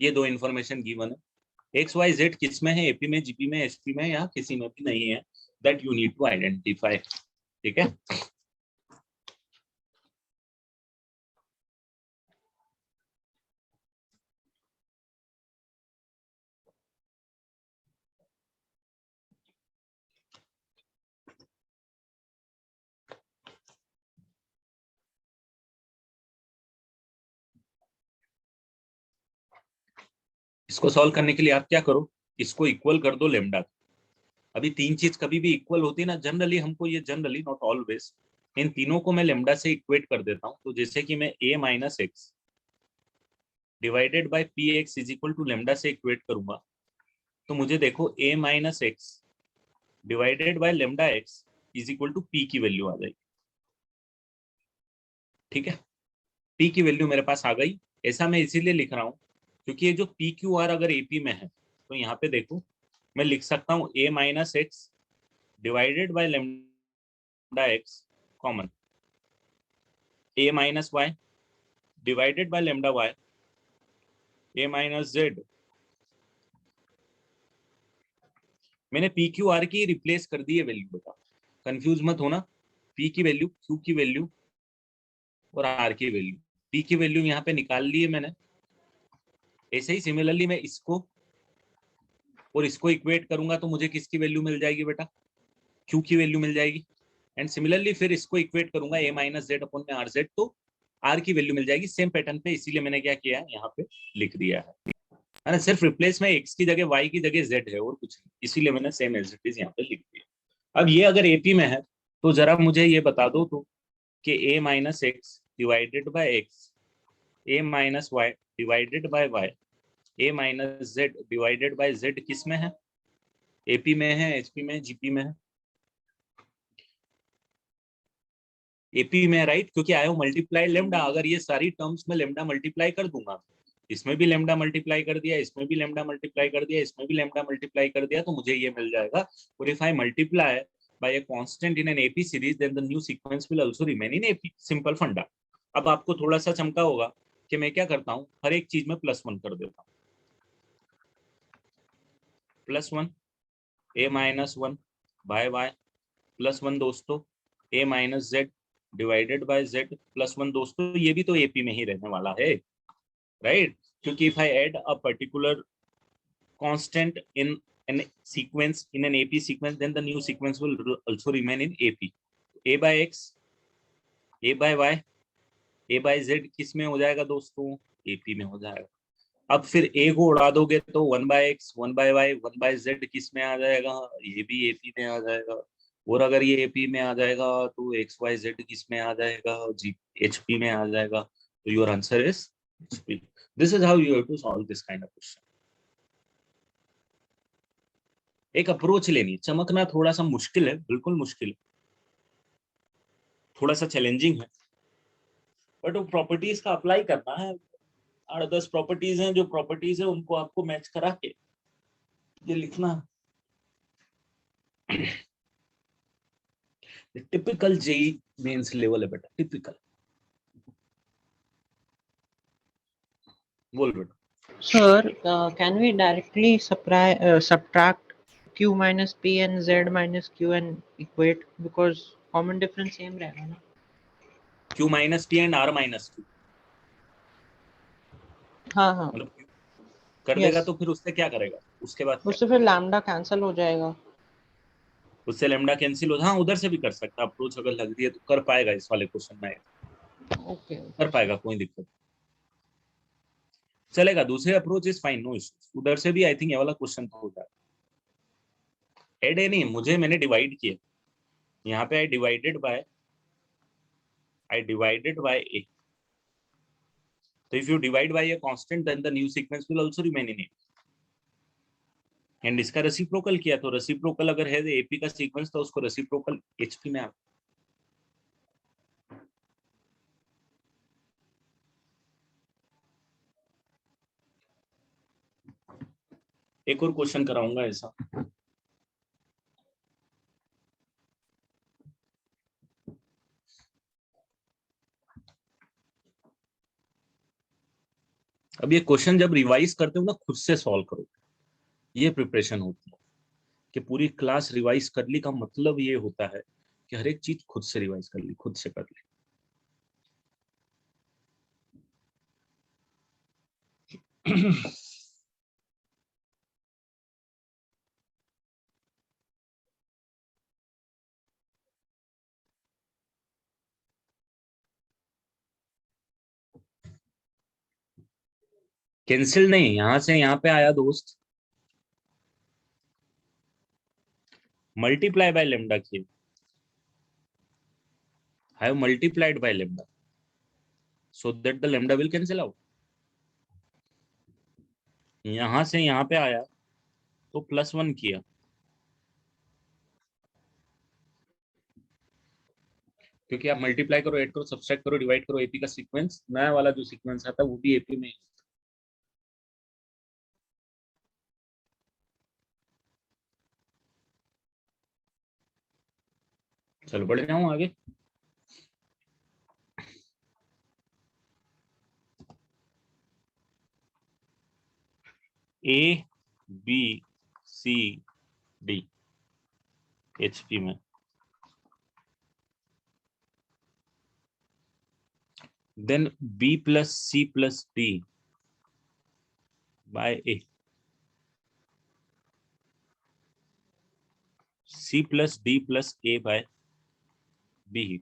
ये दो information given है। X Y Z किस में है, AP में, GP में, HP में, या किसी में भी नहीं है, that you need to identify, ठीक है। इसको सॉल्व करने के लिए आप क्या करो, इसको इक्वल कर दो लेमडा। अभी तीन चीज कभी भी इक्वल होती है ना, जनरली हमको, ये जनरली नॉट ऑलवेज, इन तीनों को मैं लेमडा से इक्वेट कर देता हूँ। तो जैसे कि मैं a minus x divided by p x is equal to lambda से इक्वेट करूंगा, तो मुझे देखो a minus x divided by lambda x is equal to p की वैल्यू आ जाएगी, ठीक है। पी की वैल्यू मेरे पास आ गई। ऐसा मैं इसीलिए लिख रहा हूँ क्योंकि ये जो पी क्यू आर अगर एपी में है, तो यहाँ पे देखो मैं लिख सकता हूँ a minus x divided by lambda x common, a minus y divided by lambda y, a minus z, मैंने पी क्यू आर की रिप्लेस कर दी है वैल्यू, बेटा कंफ्यूज मत होना। पी की वैल्यू, क्यू की वैल्यू और आर की वैल्यू, पी की वैल्यू यहाँ पे निकाल ली है मैंने। ऐसे ही सिमिलरली मैं इसको और इसको इक्वेट करूंगा तो मुझे किसकी वैल्यू मिल जाएगी बेटा, क्यू की वैल्यू मिल जाएगी। एंड सिमिलरली फिर इसको इक्वेट करूंगा ए माइनस जेड अपॉन में आर जेड, तो आर की वैल्यू मिल जाएगी सेम पैटर्न पे, इसीलिए मैंने क्या किया है यहाँ पे लिख दिया है ना। सिर्फ रिप्लेस में एक्स की जगह वाई की जगह जेड है और कुछ नहीं, इसीलिए मैंने सेम एज इट इज यहाँ पे लिख दिया। अब ये अगर एपी में है तो जरा मुझे ये बता दो तो कि a minus x divided by x, a minus y divided by y, a minus z divided by z किस में है, एपी में है, एचपी में, जीपी में है। एपी में, राइट, क्योंकि आई हैव मल्टीप्लाइड लेमडा। अगर ये सारी टर्म्स में लेमडा मल्टीप्लाई कर दूंगा, इसमें भी लेमडा मल्टीप्लाई कर दिया, इसमें भी लेमडा मल्टीप्लाई कर दिया, इसमें भी लेमडा मल्टीप्लाई कर दिया, तो मुझे ये मिल जाएगा। और if I multiply by a constant in an AP series, then the new sequence will also remain in AP. Simple फंडा। अब आपको थोड़ा सा चमका होगा कि मैं क्या करता हूं, हर एक चीज में +1 कर देता हूं। +1 a -1 बाय y +1 दोस्तों a - z divided by z +1 दोस्तों, ये भी तो AP में ही रहने वाला है, राइट? क्योंकि if I add a particular constant in an sequence, in an AP sequence, then the new sequence will also remain in AP. A by x, A by y, A by z किस में हो जाएगा दोस्तों? AP में हो जाएगा। अब फिर A को उड़ा दोगे तो 1/x, 1/y, 1/z किस में आ जाएगा? ये भी AP में आ जाएगा। और अगर ये AP में आ जाएगा तो XYZ किस में आ जाएगा? HP में आ जाएगा। तो your answer is HP. This is how you have to solve this kind of question. एक अप्रोच लेनी, चमकना थोड़ा सा मुश्किल है, बिल्कुल मुश्किल है, थोड़ा सा चैलेंजिंग है, बट वो प्रॉपर्टीज का अप्लाई करना है। 8-10 प्रॉपर्टीज हैं, जो प्रॉपर्टीज है उनको आपको मैच करा के ये लिखना। टिपिकल जेई मेंस लेवल है बेटा, टिपिकल। बोल बेटा। Sir, can we directly subtract q minus p and z minus q and equate, because common difference same रहेगा ना? q minus p and r minus q, हाँ हाँ मतलब कर देगा तो फिर उससे क्या करेगा? उसके बाद क्या? उससे फिर लैम्डा कैंसिल हो जाएगा। उससे लैम्डा कैंसिल हो, हाँ उधर से भी कर सकता, अप्रोच अगर लग रही है तो कर पाएगा, इस वाले क्वेश्चन में ओके कर पाएगा, कोई दिक्कत चलेगा। दूसरे approach is fine, no issues, उधर से भी आई थिंक ये वाला क्वेश्चन तो होगा। एड ए नहीं, मुझे मैंने डिवाइड किया, यहाँ पे I divided by a. So if you divide by a constant, then the new sequence will also remain in it. And इसका रेसिप्रोकल किया, तो रेसिप्रोकल अगर है AP का सीक्वेंस तो उसको रेसिप्रोकल HP में आप। एक और क्वेश्चन कराऊंगा ऐसा। अब ये क्वेश्चन जब रिवाइज करते हो ना, खुद से सॉल्व करो, ये प्रिपरेशन होती है कि पूरी क्लास रिवाइज कर ली का मतलब ये होता है कि हर एक चीज खुद से रिवाइज कर ली, खुद से कर ली। कैंसिल नहीं, यहां से यहां पे आया दोस्त, मल्टीप्लाई बाय लेमडा किए, I have multiplied by lambda so that the lambda will cancel out. यहां से यहां पे आया तो +1 किया, क्योंकि आप मल्टीप्लाई करो, ऐड करो, सब्सट्रैक्ट करो, डिवाइड करो, AP का सीक्वेंस, नया वाला जो सीक्वेंस आता है वो भी AP में। चलो बढ़ जाऊं आगे। ABCD HP में, then B plus C plus D by A, C plus D plus A by B,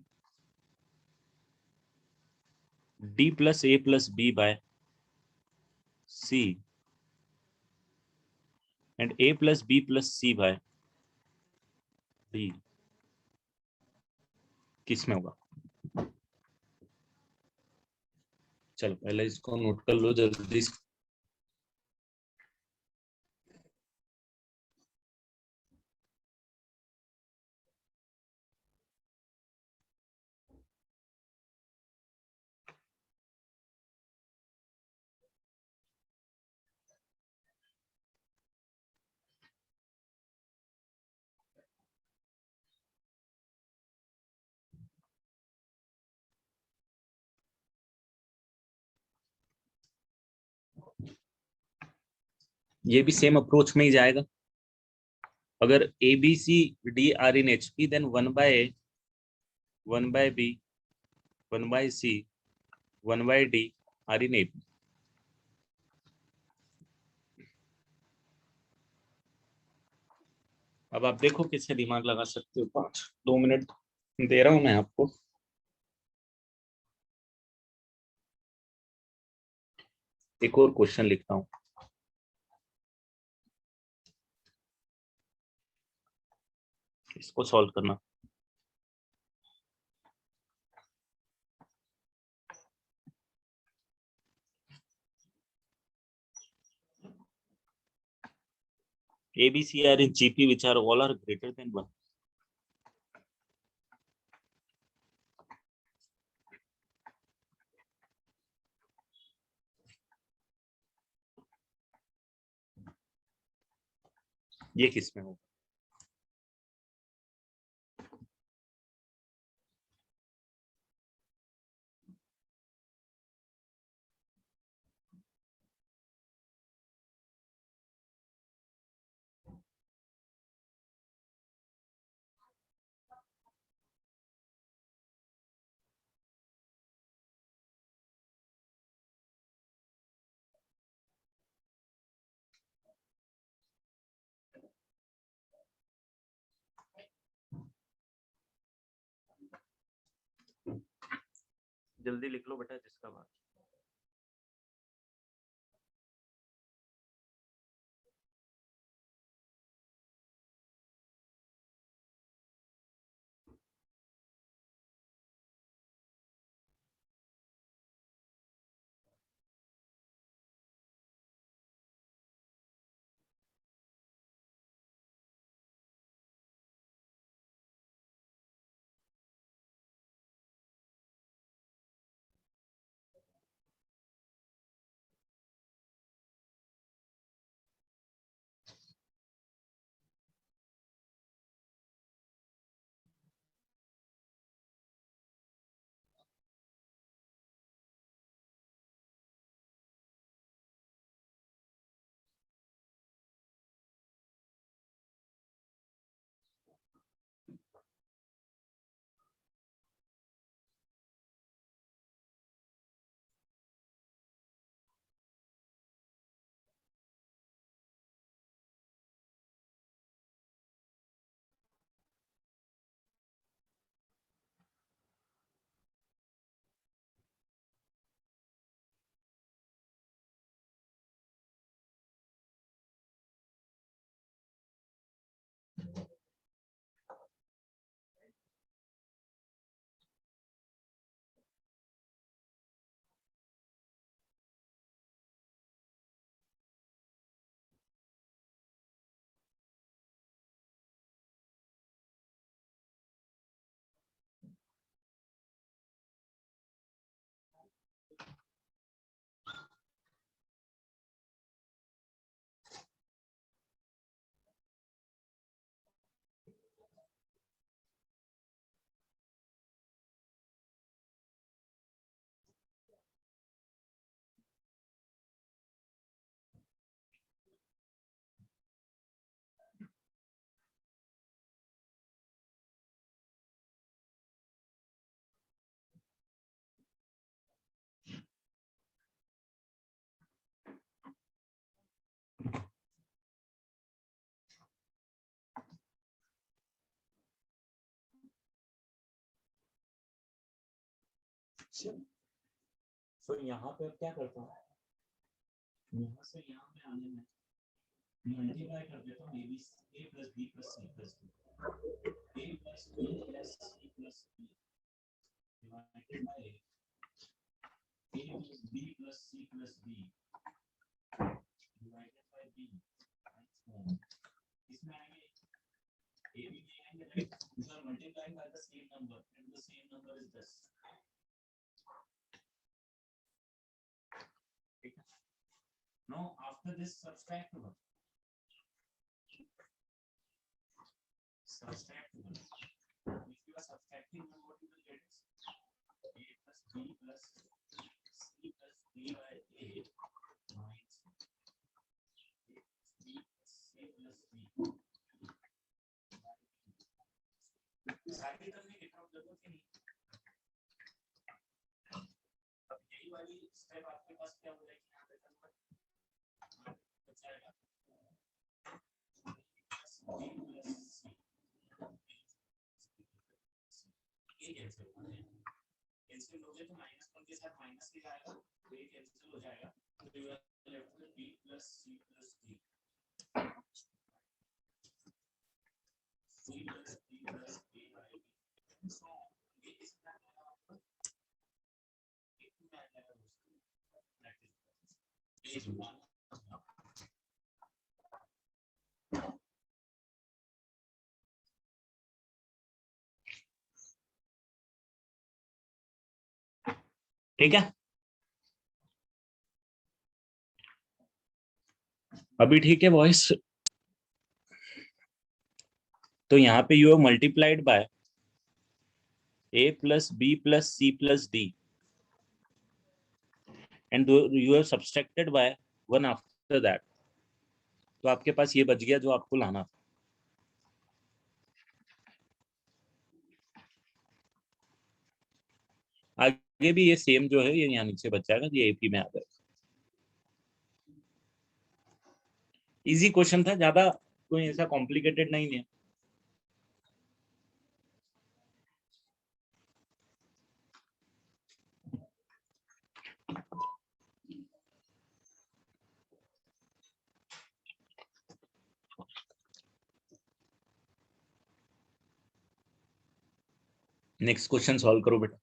D plus A plus B by C, and A plus B plus C by D किस में होगा? चलो पहले इसको note कर लो जल्दी। ये भी सेम अप्रोच में ही जाएगा। अगर A B C D are in HP पी, देन 1/A, 1/B, 1/C, 1/D are in A P. अब आप देखो किससे दिमाग लगा सकते हो। 2 मिनट दे रहा हूं मैं आपको। एक और क्वेश्चन लिखता हूं। इसको सॉल्व करना। A, B, C are in GP which are all are greater than 1. ये किस में होगा? जल्दी लिख लो बेटा जिसका बात। तो यहाँ पे क्या करता हूँ, यहाँ से यहाँ पे आने में मल्टीप्लाई कर देता हूँ a plus b plus c plus d, a plus b plus c plus d divided by a plus b plus c plus d divided by b. इसमें आएंगे ए बी में आएंगे right, because multiplying by the same number and the same number is this. Now after this subtract 1. Subtract 1. If you are subtracting 1, what you will get is a plus b plus c plus d by a minus a आगे तक नहीं लिखा, जरूरत ही नहीं। अब यही वाली step आपके पास क्या हो जाएगी, यहाँ पे बचाएगा ये कैंसिल हो जाएगा, कैंसिल हो जाए तो -1 के साथ माइनस के आएगा, तो ये कैंसिल हो जाएगा, तो you are left with b + c + d, c + d + b by b, सो ये इसका आपका एक में आ जाएगा दोस्तों, ये जो ठीक है। अभी ठीक है वॉइस? तो यहाँ पे you have multiplied by a + b + c + d and you have subtracted by 1 after that, तो आपके पास ये बच गया जो आपको लाना था। आगे भी ये सेम जो है ये यहाँ नीचे बच जाएगा, ये AP में आ जाएगा। इजी क्वेश्चन था, ज्यादा कोई ऐसा कॉम्प्लिकेटेड नहीं है। नेक्स्ट क्वेश्चन सॉल्व करो बेटा।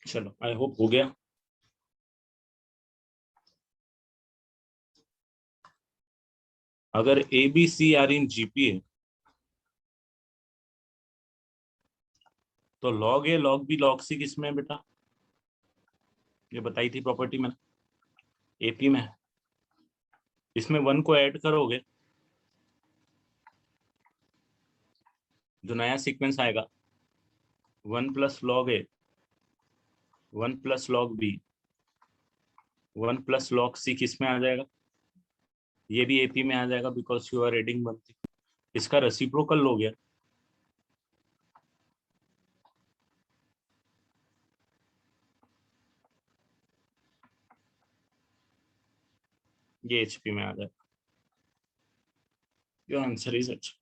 चलो आई होप हो गया। अगर A B C are in GPA तो log A log B log C किसमें है बेटा? ये बताई थी प्रॉपर्टी में, एपी में। इसमें 1 को ऐड करोगे जो नया सीक्वेंस आएगा 1 plus log a 1 plus log b 1 plus log c किस में आ जाएगा? ये भी एपी में आ जाएगा बिकॉज यू आर एडिंग 1। इसका रेसिप्रोकल लो गया, ये एचपी में आ जाएगा। योर आंसर इज अच्छा।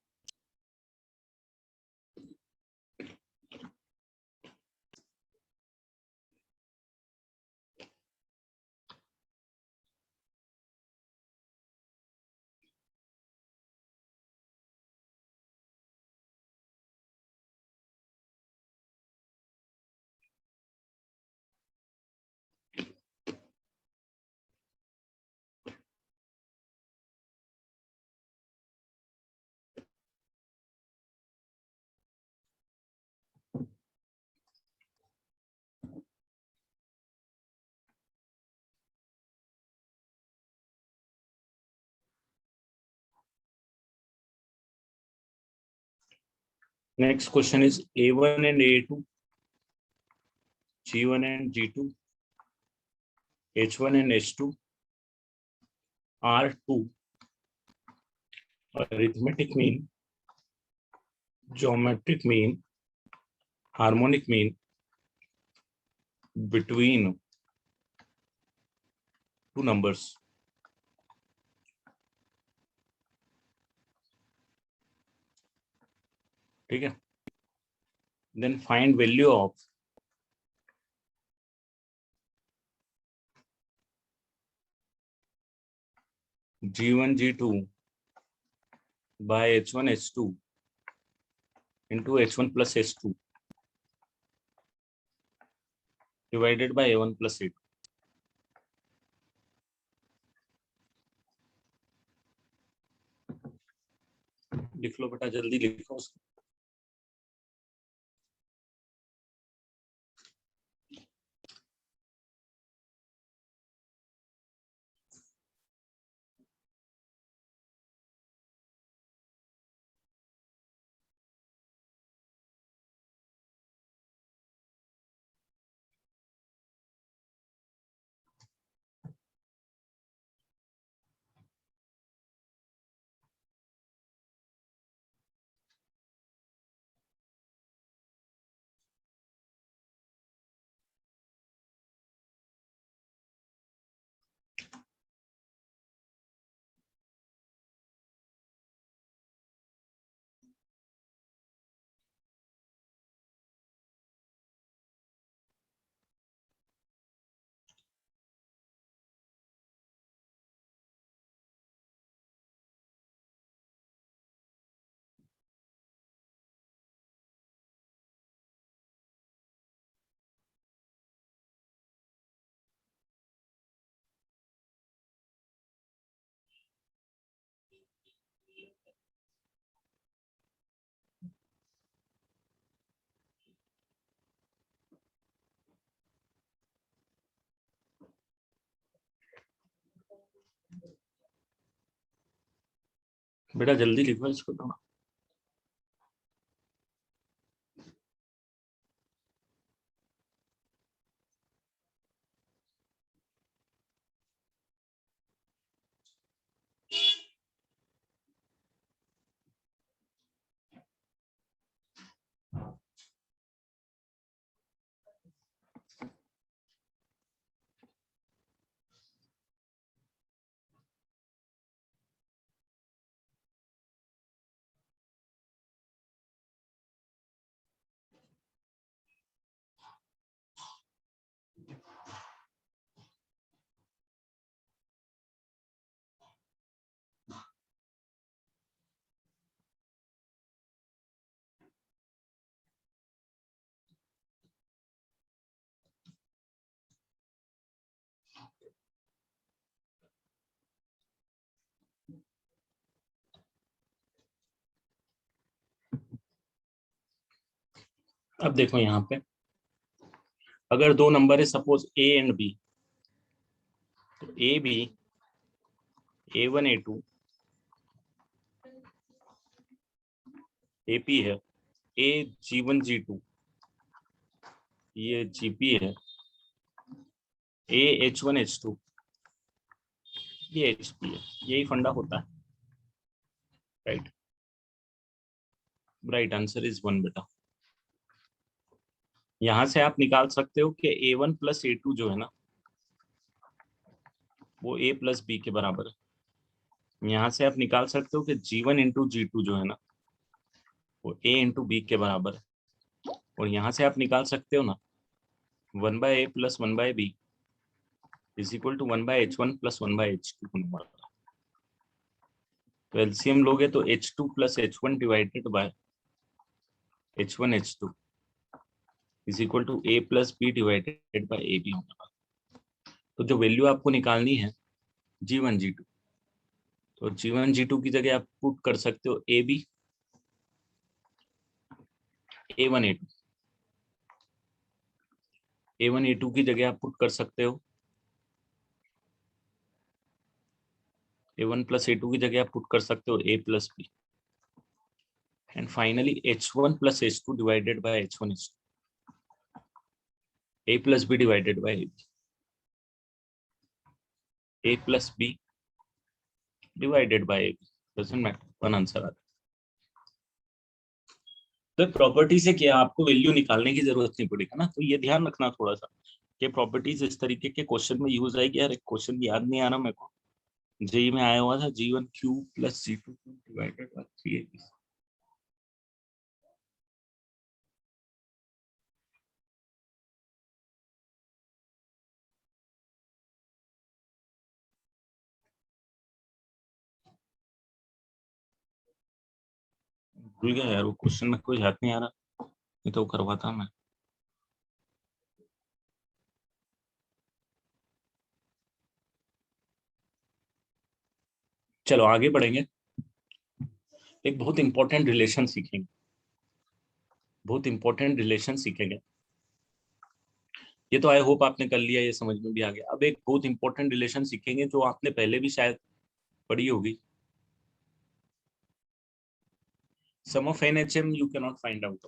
Next question is A1 and A2, G1 and G2, H1 and H2, R2, arithmetic mean, geometric mean, harmonic mean between two numbers. ठीक है? Then find value of G1 G2 by H1 H2 into H1 plus H2 divided by A1 plus A2. लिख लो बेटा, जल्दी लिखो उसको। बेटा जल्दी लिखो इसको थोड़ा। अब देखो यहाँ पे अगर दो नंबर है सपोज ए एंड बी, तो A B, A1 A2 AP है, A G1 G2 ये GP है, A H1 H2 ये HP है। यही फंडा होता है, राइट? राइट आंसर इज 1 बेटा। यहां से आप निकाल सकते हो कि A1 प्लस A2 जो है ना वो A प्लस B के बराबर है। यहां से आप निकाल सकते हो कि G1 इंटू G2 जो है ना वो A इंटू B के बराबर है। और यहां से आप निकाल सकते हो ना 1/A plus 1/B is equal to 1/H1 plus 1/H2 होने वाला है। तो एलसीएम लोगे तो H2 plus H1 divided by H1 H2 is equal to A plus B divided by AB होने वाला है। तो जो वैल्यू आपको निकालनी है G1 G2, तो G1 G2 की जगह आप पुट कर सकते हो AB A1 A2, A1 A2 की जगह आप पुट कर सकते हो A1 प्लस A2 की जगह आप पुट कर सकते हो A plus B and finally H1 plus H2 divided by H1 H2 A plus B divided by A plus B divided by AB doesn't matter, one answer आता है। तो property से क्या आपको वैल्यू निकालने की जरूरत नहीं पड़ेगी ना, तो ये ध्यान रखना थोड़ा सा कि प्रॉपर्टीज इस तरीके के क्वेश्चन में यूज आएगी। यार एक क्वेश्चन याद नहीं आ रहा मेरे को, जेई में आया हुआ था G1 cube plus G2 divided by 3AB। भूल गया यार वो क्वेश्चन में, कोई याद नहीं आ रहा, ये तो करवाता मैं। चलो आगे बढ़ेंगे, एक बहुत इंपॉर्टेंट रिलेशन सीखेंगे, बहुत इंपॉर्टेंट रिलेशन सीखेंगे। ये तो आई होप आपने कर लिया, ये समझ में भी आ गया। अब एक बहुत इंपॉर्टेंट रिलेशन सीखेंगे जो आपने पहले भी शायद पढ़ी होगी। Sum of NHM you can not find out.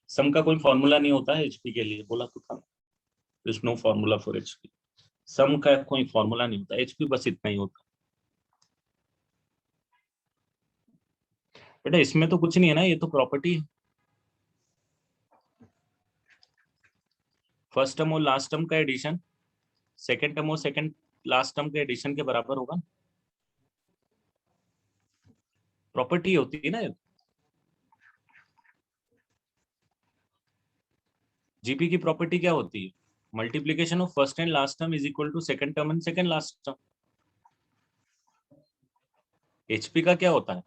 Sum का कोई फॉर्मूला नहीं होता है एचपी के लिए, बोला तो था, there is no formula for HP. Sum का कोई फॉर्मूला नहीं होता, एचपी बस इतना ही होता। बेटा इसमें तो कुछ नहीं है ना, ये तो प्रॉपर्टी है। फर्स्ट टर्म और लास्ट टर्म का एडिशन सेकंड टर्म और सेकंड लास्ट टर्म के एडिशन के बराबर होगा। प्रॉपर्टी होती है ना। जीपी की प्रॉपर्टी क्या होती है? Multiplication of first and last term is equal to second term and second last term. HP का क्या होता है?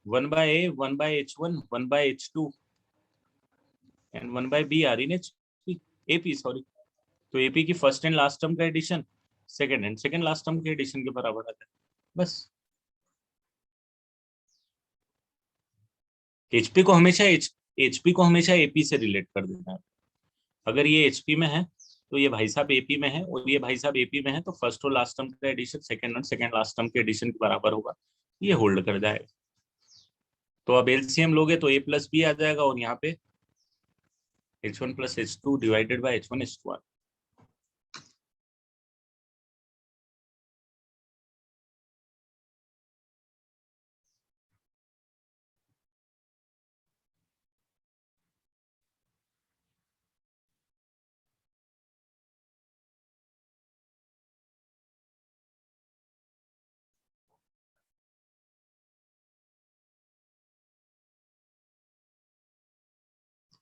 1/A 1/H1 1/H2 and 1/B are in HP, AP sorry. तो एपी की फर्स्ट एंड लास्ट टर्म का addition second and second last term के addition के बराबर आता है, बस। एचपी को हमेशा एपी से रिलेट कर देना है। अगर ये एचपी में है तो ये भाई साहब एपी में है, और ये भाई साहब एपी में है, तो फर्स्ट और लास्ट टर्म का एडिशन सेकंड और सेकंड लास्ट टर्म के एडिशन के बराबर होगा, ये होल्ड कर जाएगा। तो अब एलसीएम लोगे तो A प्लस बी आ जाएगा, और यहाँ पे H1 plus H2 divided by H1 H2।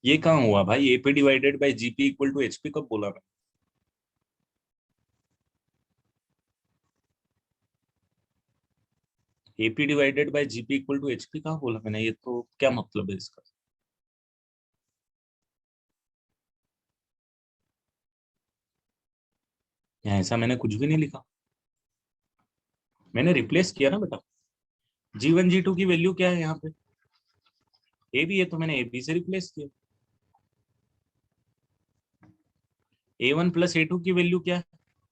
ये कहाँ हुआ भाई? AP divided by GP equal to HP कब बोला मैं? AP divided by GP equal to HP कहाँ बोला मैंने? ये तो क्या मतलब है इसका? यहाँ ऐसा मैंने कुछ भी नहीं लिखा, मैंने रिप्लेस किया ना बेटा। G1 G2 की वैल्यू क्या है यहाँ पे? ए बी है, तो मैंने ए बी से रिप्लेस किया। A1 प्लस A2 की वैल्यू क्या है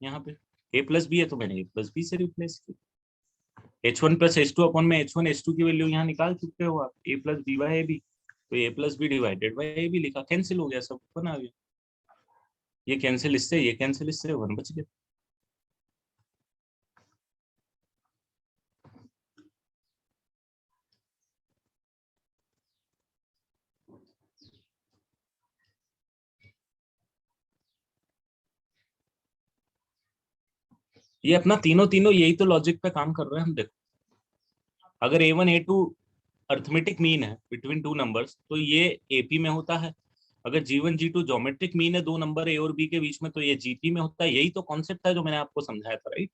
यहाँ पे? A प्लस बी है तो मैंने A प्लस बी से रिप्लेस किया। H1 प्लस H2 अपॉन में H1 H2 की वैल्यू यहाँ निकाल चुके हो आप, A plus B by A B, तो A plus B divided by A B लिखा, कैंसिल हो गया, सब बना गया। ये कैंसिल इससे, ये कैंसिल इससे, 1 बच गया। ये अपना तीनों तीनों यही तो लॉजिक पे काम कर रहे हैं हम। देखो, अगर A1 A2 अर्थमेटिक मीन है बिटवीन टू नंबर्स, तो ये AP में होता है। अगर G1 G2 ज्योमेट्रिक मीन है दो नंबर A और B के बीच में, तो ये GP में होता है। यही तो कॉन्सेप्ट है जो मैंने आपको समझाया था, right?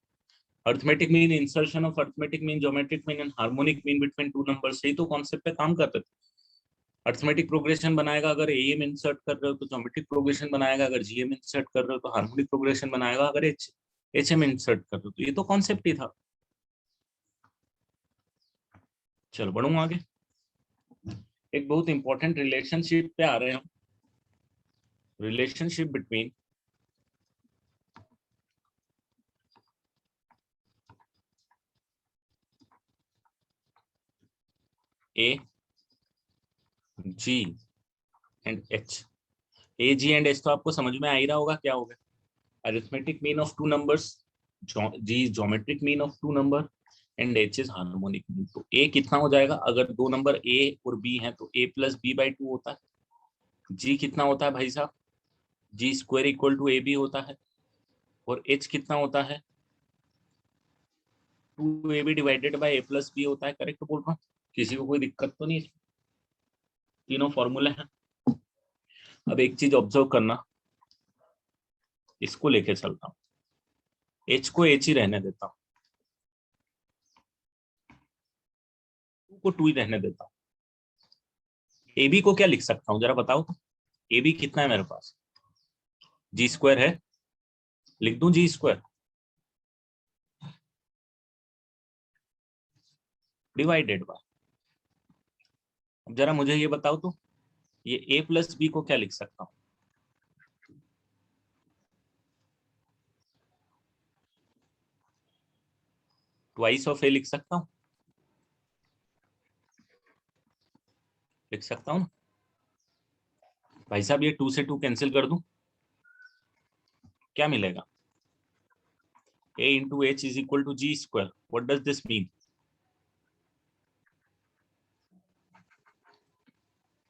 Arithmetic mean, insertion of arithmetic mean, geometric mean and harmonic mean between two numbers, यही तो कॉन्सेप्ट पे काम करते थे। अर्थमेटिक प्रोग्रेशन बनाएगा अगर AM इंसर्ट कर रहे हो, तो ज्योमेट्रिक प्रोग्रेशन बनाएगा अगर GM इंसर्ट कर रहे हो, तो हार्मोनिक प्रोग्रेशन बनाएगा अगर HM इंसर्ट कर रहे हो। तो ये तो कॉन्सेप्ट ही था। चलो बढ़ूंगा आगे। एक बहुत इंपॉर्टेंट रिलेशनशिप पे आ रहे हैं हम, relationship between A, G and H। A, G and H तो आपको समझ में आ ही रहा होगा क्या होगा। Arithmetic mean of two numbers, G is geometric mean of two number and H is harmonic mean. तो A कितना हो जाएगा? अगर दो नंबर A और B हैं तो A plus B by two होता है। G कितना होता है भाई साहब? G square equal to AB होता है। और H कितना होता है? 2AB divided by A plus B होता है। करेक्ट बोल रहा हूँ? किसी को कोई दिक्कत तो नहीं? तीनों फॉर्मूले हैं। अब एक चीज ऑब्जर्व करना, इसको लेके चलता हूँ, H को H ही रहने देता हूँ, 2 को 2 ही रहने देता हूँ। AB को क्या लिख सकता हूँ जरा बताओ तो? AB कितना है मेरे पास? G स्क्वायर है, लिख दूं G स्क्वायर डिवाइडेड बाय। अब जरा मुझे ये बताओ तो, ये A प्लस बी को क्या लिख सकता हूँ? ट्वाइस ऑफ A लिख सकता हूँ? लिख सकता हूँ ना? भाई साहब ये 2 से 2 कैंसिल कर दूं, क्या मिलेगा? A into H is equal to G square. What does this mean?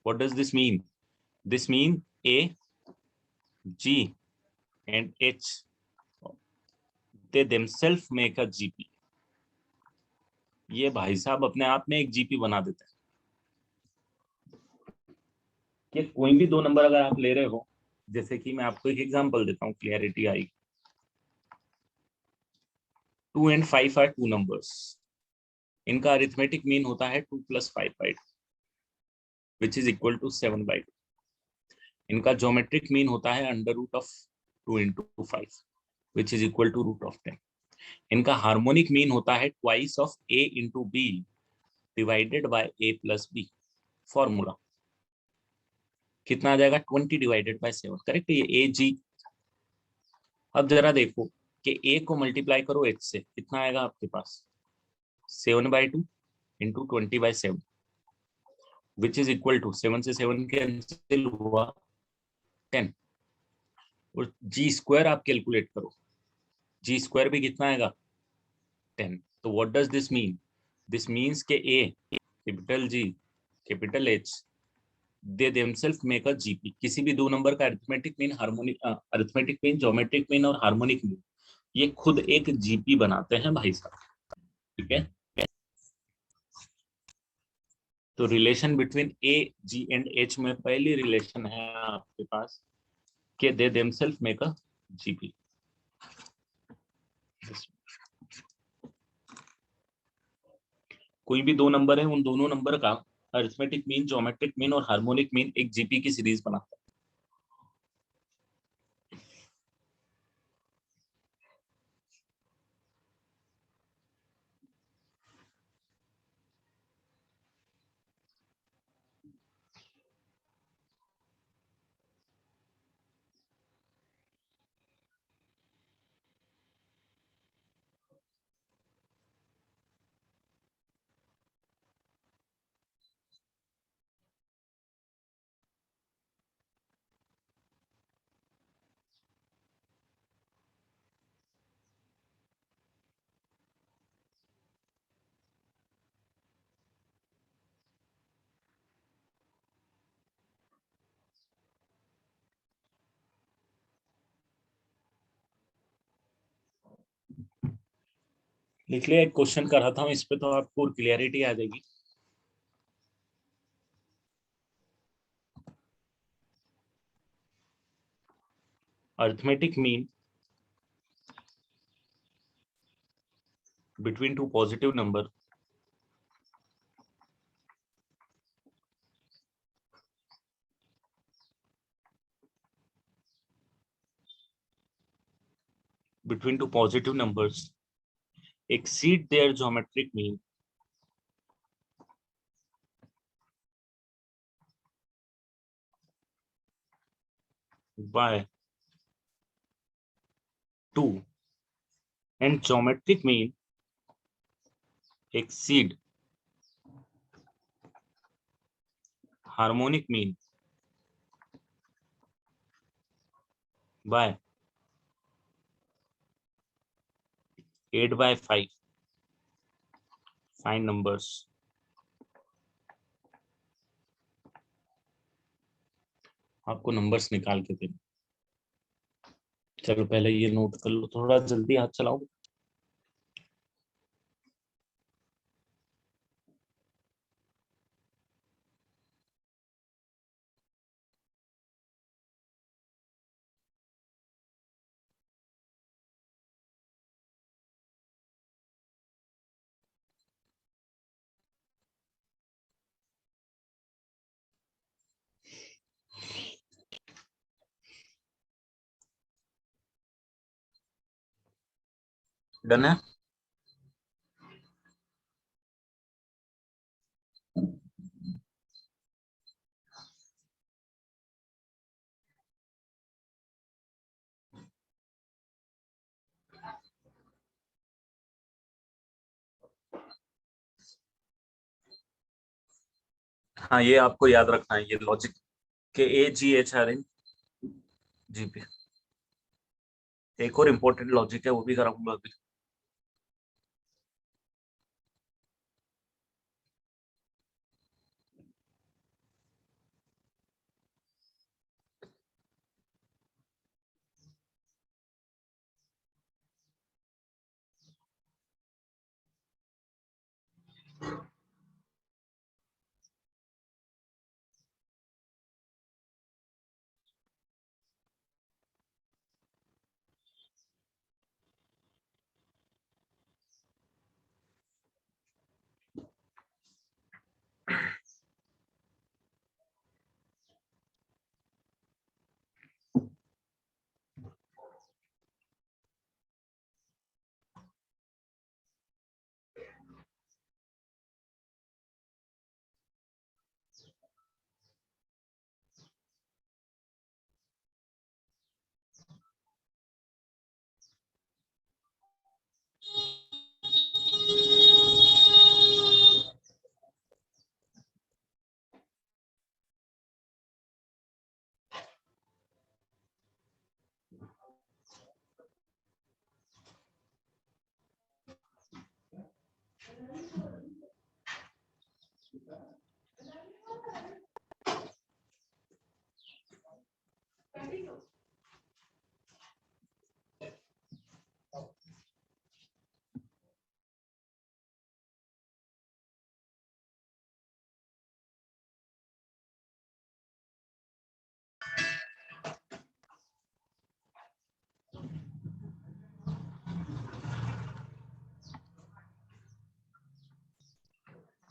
What does this mean? This mean A, G and H, they themselves make a GP। ये भाई साहब अपने आप में एक GP बना देते हैं। कि कोई भी दो नंबर अगर आप ले रहे हो, जैसे कि मैं आपको एक एग्जांपल देता हूँ, क्लियरिटी आई। 2 एंड 5 आर टू नंबर्स, इनका अरिथमेटिक मीन होता है 2 plus 5 by 2 which is equal to 7 by 2। इनका ज्योमेट्रिक मीन होता है under root of 2 into 5 which is equal to root of 10। इनका हार्मोनिक मीन होता है twice of A into B divided by A plus B. Formula कितना आ जाएगा? 20 divided by 7। Correct? ये AG। अब जरा देखो कि A को मल्टीप्लाई करो H से, कितना आएगा आपके पास? 7 by 2 into 20 by 7 which is equal to 7 से 7 कैंसिल हुआ 10। और G स्क्वायर आप कैलकुलेट करो, G स्क्वायर भी कितना आएगा? 10। तो what does this mean? This means के A, capital G, capital H, they themselves make a GP। किसी भी दो नंबर का arithmetic mean, harmonic arithmetic mean, geometric mean और हार्मोनिक मीन, ये खुद एक GP बनाते हैं भाई साहब। ठीक है? तो relation between A, G and H में पहली रिलेशन है आपके पास कि they themselves make a GP। कोई भी दो नंबर है, उन दोनों नंबर का अरिथमेटिक मीन, ज्योमेट्रिक मीन और हार्मोनिक मीन एक GP की सीरीज बनाता है। लिख लिया, एक क्वेश्चन कर रहा था इस पे, तो आपको क्लियरिटी आ जाएगी। Arithmetic mean between two positive number between two positive numbers exceed their geometric mean by 2 and geometric mean exceed harmonic mean by 8/5. Find numbers. आपको नंबर्स निकाल के देना। चलो पहले ये नोट कर लो, थोड़ा जल्दी हाथ चलाओ। डन है। हाँ, ये आपको याद रखना है, ये लॉजिक के AGHRN GP। एक और इम्पोर्टेंट लॉजिक है, वो भी कराऊंगा अभी।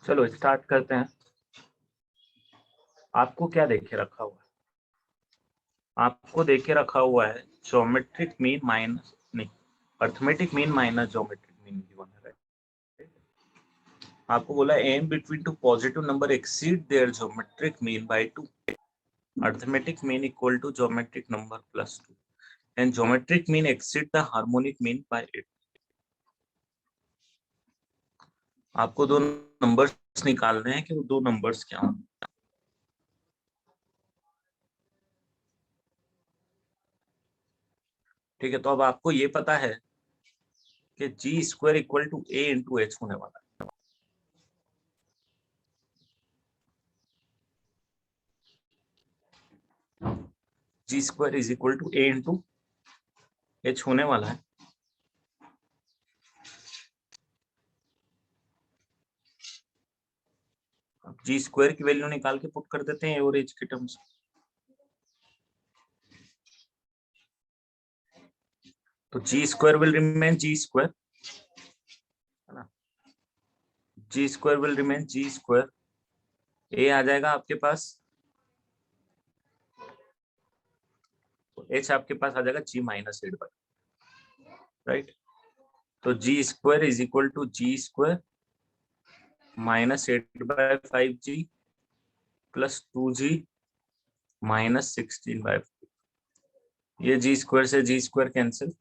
चलो स्टार्ट करते हैं। आपको क्या देखे रखा हुआ है? आपको देखे रखा हुआ है ज्योमेट्रिक मीन माइनस, नहीं, arithmetic mean minus geometric mean given है, राइट? आपको बोला AM between two positive number exceed their geometric mean by 2, arithmetic mean equal to geometric number plus 2 and geometric mean exceed the harmonic mean by 8। आपको दो numbers निकालने हैं कि वो दो नंबर्स क्या हों। ठीक है, तो अब आपको ये पता है कि g square equal to a into h होने वाला है। G square is equal to a into h होने वाला है। जी स्क्वायर की वैल्यू निकाल के पुट कर देते हैं और एच के टर्म्स। तो g square will remain g square, है ना, g square will remain g square. A आ जाएगा आपके पास, तो एच आपके पास आ जाएगा जी माइनस 8/, राइट। तो g square is equal to g square minus 8/5g plus 2g minus 16/5। ये जी स्क्वायर से g square cancel,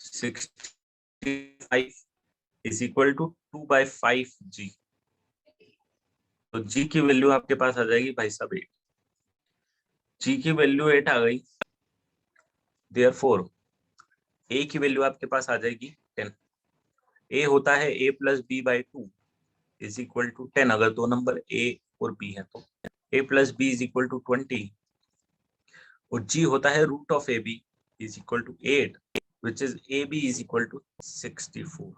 65 is equal to 2/5g। तो g की वैल्यू आपके पास आ जाएगी भाई साहब 8। g की वैल्यू 8 आ गई, देयरफॉर a की वैल्यू आपके पास आ जाएगी 10। a होता है a plus B by 2 is equal to 10, अगर दो नंबर a और b है तो a plus B is equal to 20, और g होता है root of ab is equal to 8 which is ab is equal to 64।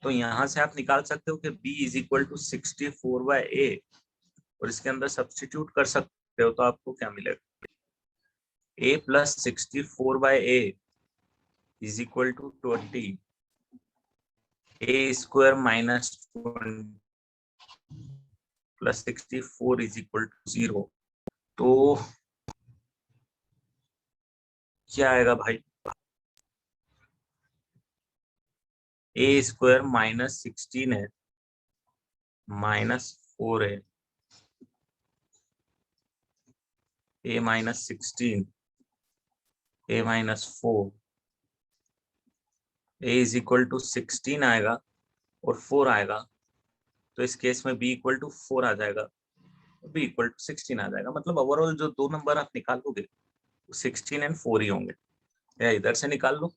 तो यहां से आप निकाल सकते हो कि b is equal to 64/a, और इसके अंदर सब्स्टिट्यूट कर सकते हो तो आपको क्या मिलेगा, a plus 64/a is equal to 20, a square minus 20 plus 64 is equal to 0। तो क्या आएगा भाई, a स्क्वायर माइनस 16 है माइनस 4 है, a minus 16 a minus 4, a is equal to 16 आएगा और 4 आएगा, तो इस केस में b इक्वल टू 4 आ जाएगा, b इक्वल टू 16 आ जाएगा। मतलब ओवरऑल जो दो नंबर आप निकालोगे वो 16 एंड 4 ही होंगे। या इधर से निकाल लो,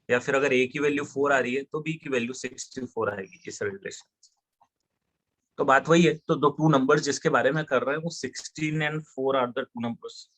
या फिर अगर a की वैल्यू 4 आ रही है तो b की वैल्यू 64 आएगी इस रिलेशन से। तो बात वही है, तो दो टू नंबर्स जिसके बारे में कर रहे हैं वो 16 and 4 are the two numbers.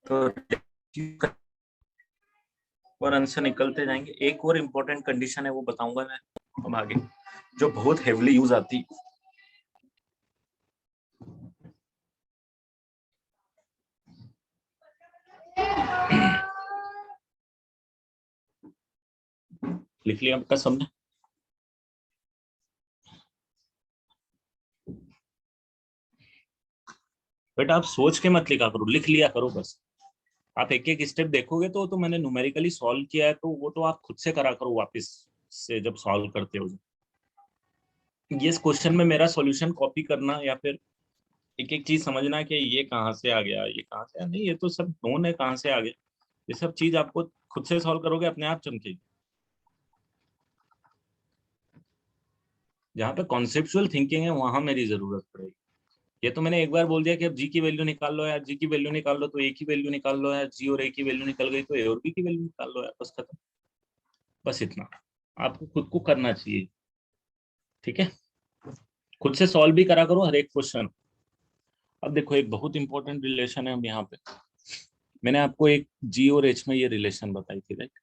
तो और आंसर निकलते जाएंगे। एक और इम्पोर्टेंट कंडीशन है वो बताऊंगा मैं अब आगे, जो बहुत हेवली यूज आती। लिख लिया आपका सबने? बेटा आप सोच के मत लिखा करो, लिख लिया करो बस। आप एक एक स्टेप देखोगे तो मैंने न्यूमेरिकली सॉल्व किया है, तो वो तो आप खुद से करा करो वापस से जब सॉल्व करते हो। ये क्वेश्चन में मेरा सॉल्यूशन कॉपी करना या फिर एक एक चीज समझना कि ये कहाँ से आ गया, ये कहाँ से आ, नहीं, ये तो सब नोन है कहाँ से आ गया। ये सब चीज आपको खुद से सॉल्व करोगे अपने आप चमकेगी। जहाँ पे कॉन्सेप्चुअल थिंकिंग है वहां मेरी जरूरत पड़ेगी। ये तो मैंने एक बार बोल दिया कि अब जी की वैल्यू निकाल लो यार, जी की वैल्यू निकाल लो, तो ए की वैल्यू निकाल लो यार, जी और ए की वैल्यू निकल गई तो ए और बी की वैल्यू निकाल लो यार, बस खत्म। बस इतना आपको खुद को करना चाहिए, ठीक है। खुद से सॉल्व भी करा करो हर एक क्वेश्चन। अब देखो एक बहुत इंपॉर्टेंट रिलेशन है हम यहाँ पे, मैंने आपको एक जी और एच में ये रिलेशन बताई थी, राइट।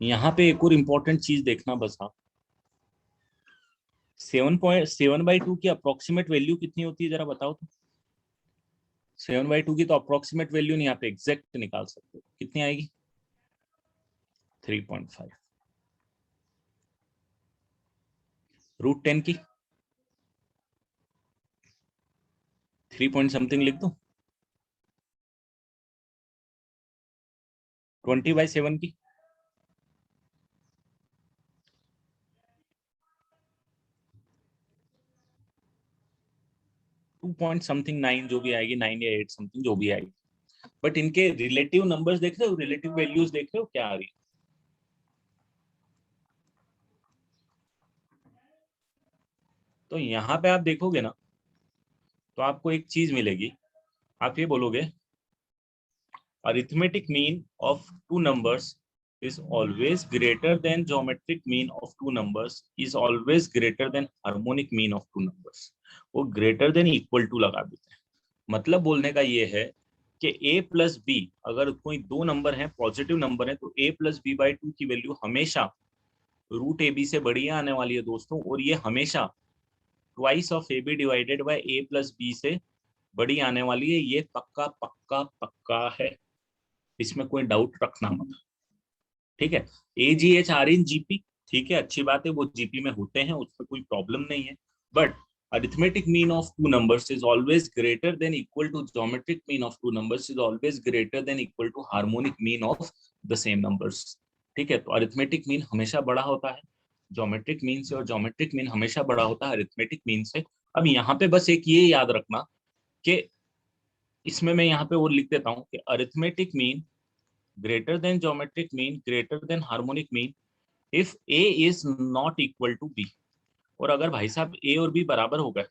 यहाँ पे एक और इम्पोर्टेंट चीज देखना बस आप, 7.7/2 की अप्रोक्सीमेट वैल्यू कितनी होती है जरा बताओ तो। 7/2 की तो अप्रोक्सीमेट वैल्यू नहीं, आप एग्जैक्ट निकाल सकते हो, कितनी आएगी? 3.5। √10 की 3 पॉइंट समथिंग लिख दो। 20/7 की 2 पॉइंट समथिंग 9 जो भी आएगी, 9 या 8 समथिंग जो भी आएगी। बट इनके रिलेटिव नंबर्स देख रहे हो, रिलेटिव वैल्यूज देख रहे हो क्या आ रही है? तो यहाँ पे आप देखोगे ना तो आपको एक चीज मिलेगी, आप ये बोलोगे arithmetic mean of two numbers is always greater than geometric mean of two numbers is always greater than harmonic mean of two numbers। वो greater than equal to लगा देते हैं। मतलब बोलने का ये है कि a प्लस बी, अगर कोई दो नंबर है पॉजिटिव नंबर है तो a plus B by two की वैल्यू हमेशा रूट ए बी से बड़ी आने वाली है दोस्तों, और ये हमेशा twice of A B divided by A plus B से बड़ी आने वाली है। ये पक्का पक्का पक्का है, इसमें कोई डाउट रखना मत। ठीक है, a g h are in GP, ठीक है, अच्छी बात है, वो जीपी में होते हैं, उसमें कोई प्रॉब्लम नहीं है। But arithmetic mean of two numbers is always greater than equal to geometric mean of two numbers is always greater than equal to harmonic mean of the same numbers। ठीक है, तो arithmetic mean हमेशा बड़ा होता है geometric mean से, और geometric mean हमेशा बड़ा होता है arithmetic mean से। अब यहाँ पे बस एक ये याद रखना कि इसमें मैं यहाँ पे वो लिख देता हूँ कि arithmetic mean greater than geometric mean greater than harmonic mean if a is not equal to b। और अगर भाई साहब a और b बराबर हो गए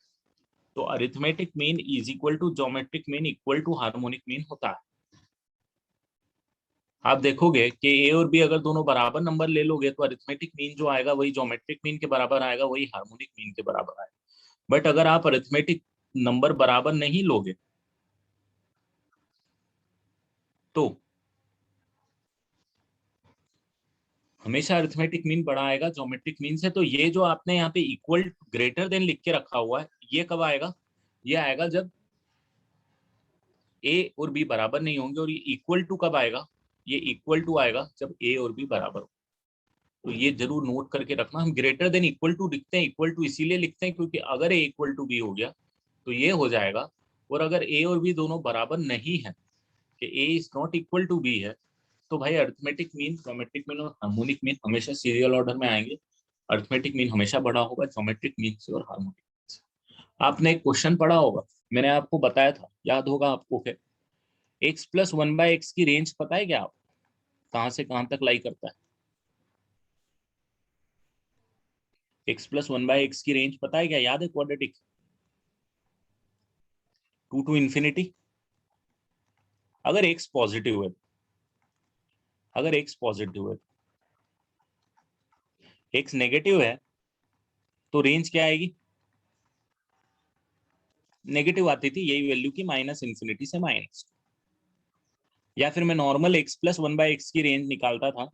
तो arithmetic mean is equal to geometric mean equal to harmonic mean होता है। आप देखोगे कि a और b अगर दोनों बराबर नंबर ले लोगे तो अरिथमेटिक मीन जो आएगा वही ज्योमेट्रिक मीन के बराबर आएगा, वही हार्मोनिक मीन के बराबर आएगा। बट अगर आप अरिथमेटिक नंबर बराबर नहीं लोगे तो हमेशा अरिथमेटिक मीन बड़ा आएगा ज्योमेट्रिक मीन से। तो ये जो आपने यहाँ पे इक्वल ग्रेटर देन लिख के रखा हुआ है, ये कब आएगा? ये आएगा जब ए और बी बराबर नहीं होंगे। और ये इक्वल टू कब आएगा? ये इक्वल टू आएगा जब ए और बी बराबर हो। तो ये जरूर नोट करके रखना। हम ग्रेटर देन इक्वल टू लिखते हैं, इक्वल टू इसीलिए लिखते हैं क्योंकि अगर ए इक्वल टू बी हो गया तो ये हो जाएगा। और अगर ए और बी दोनों बराबर नहीं है, कि a is not equal to b है, तो भाई अरिथमेटिक मीन, ज्योमेट्रिक मीन और हार्मोनिक मीन हमेशा सीरियल ऑर्डर में आएंगे। अरिथमेटिक मीन हमेशा बड़ा होगा ज्योमेट्रिक मीन से और हार्मोनिक मीन से। आपने एक क्वेश्चन पढ़ा होगा, मैंने आपको बताया था, याद होगा आपको, कि x plus one by x की रेंज पता है क्या आप, कहां से कहां तक लाई करता है? X plus one by x की रेंज पता है क्या, याद है? Quadratic 2 to infinity. अगर एक्स पॉजिटिव है, अगर एक्स पॉजिटिव है, एक्स नेगेटिव है, तो रेंज क्या आएगी? नेगेटिव आती थी यही वैल्यू की, माइनस इंफिनिटी से माइनस। या फिर मैं normal x plus one by x की रेंज निकालता था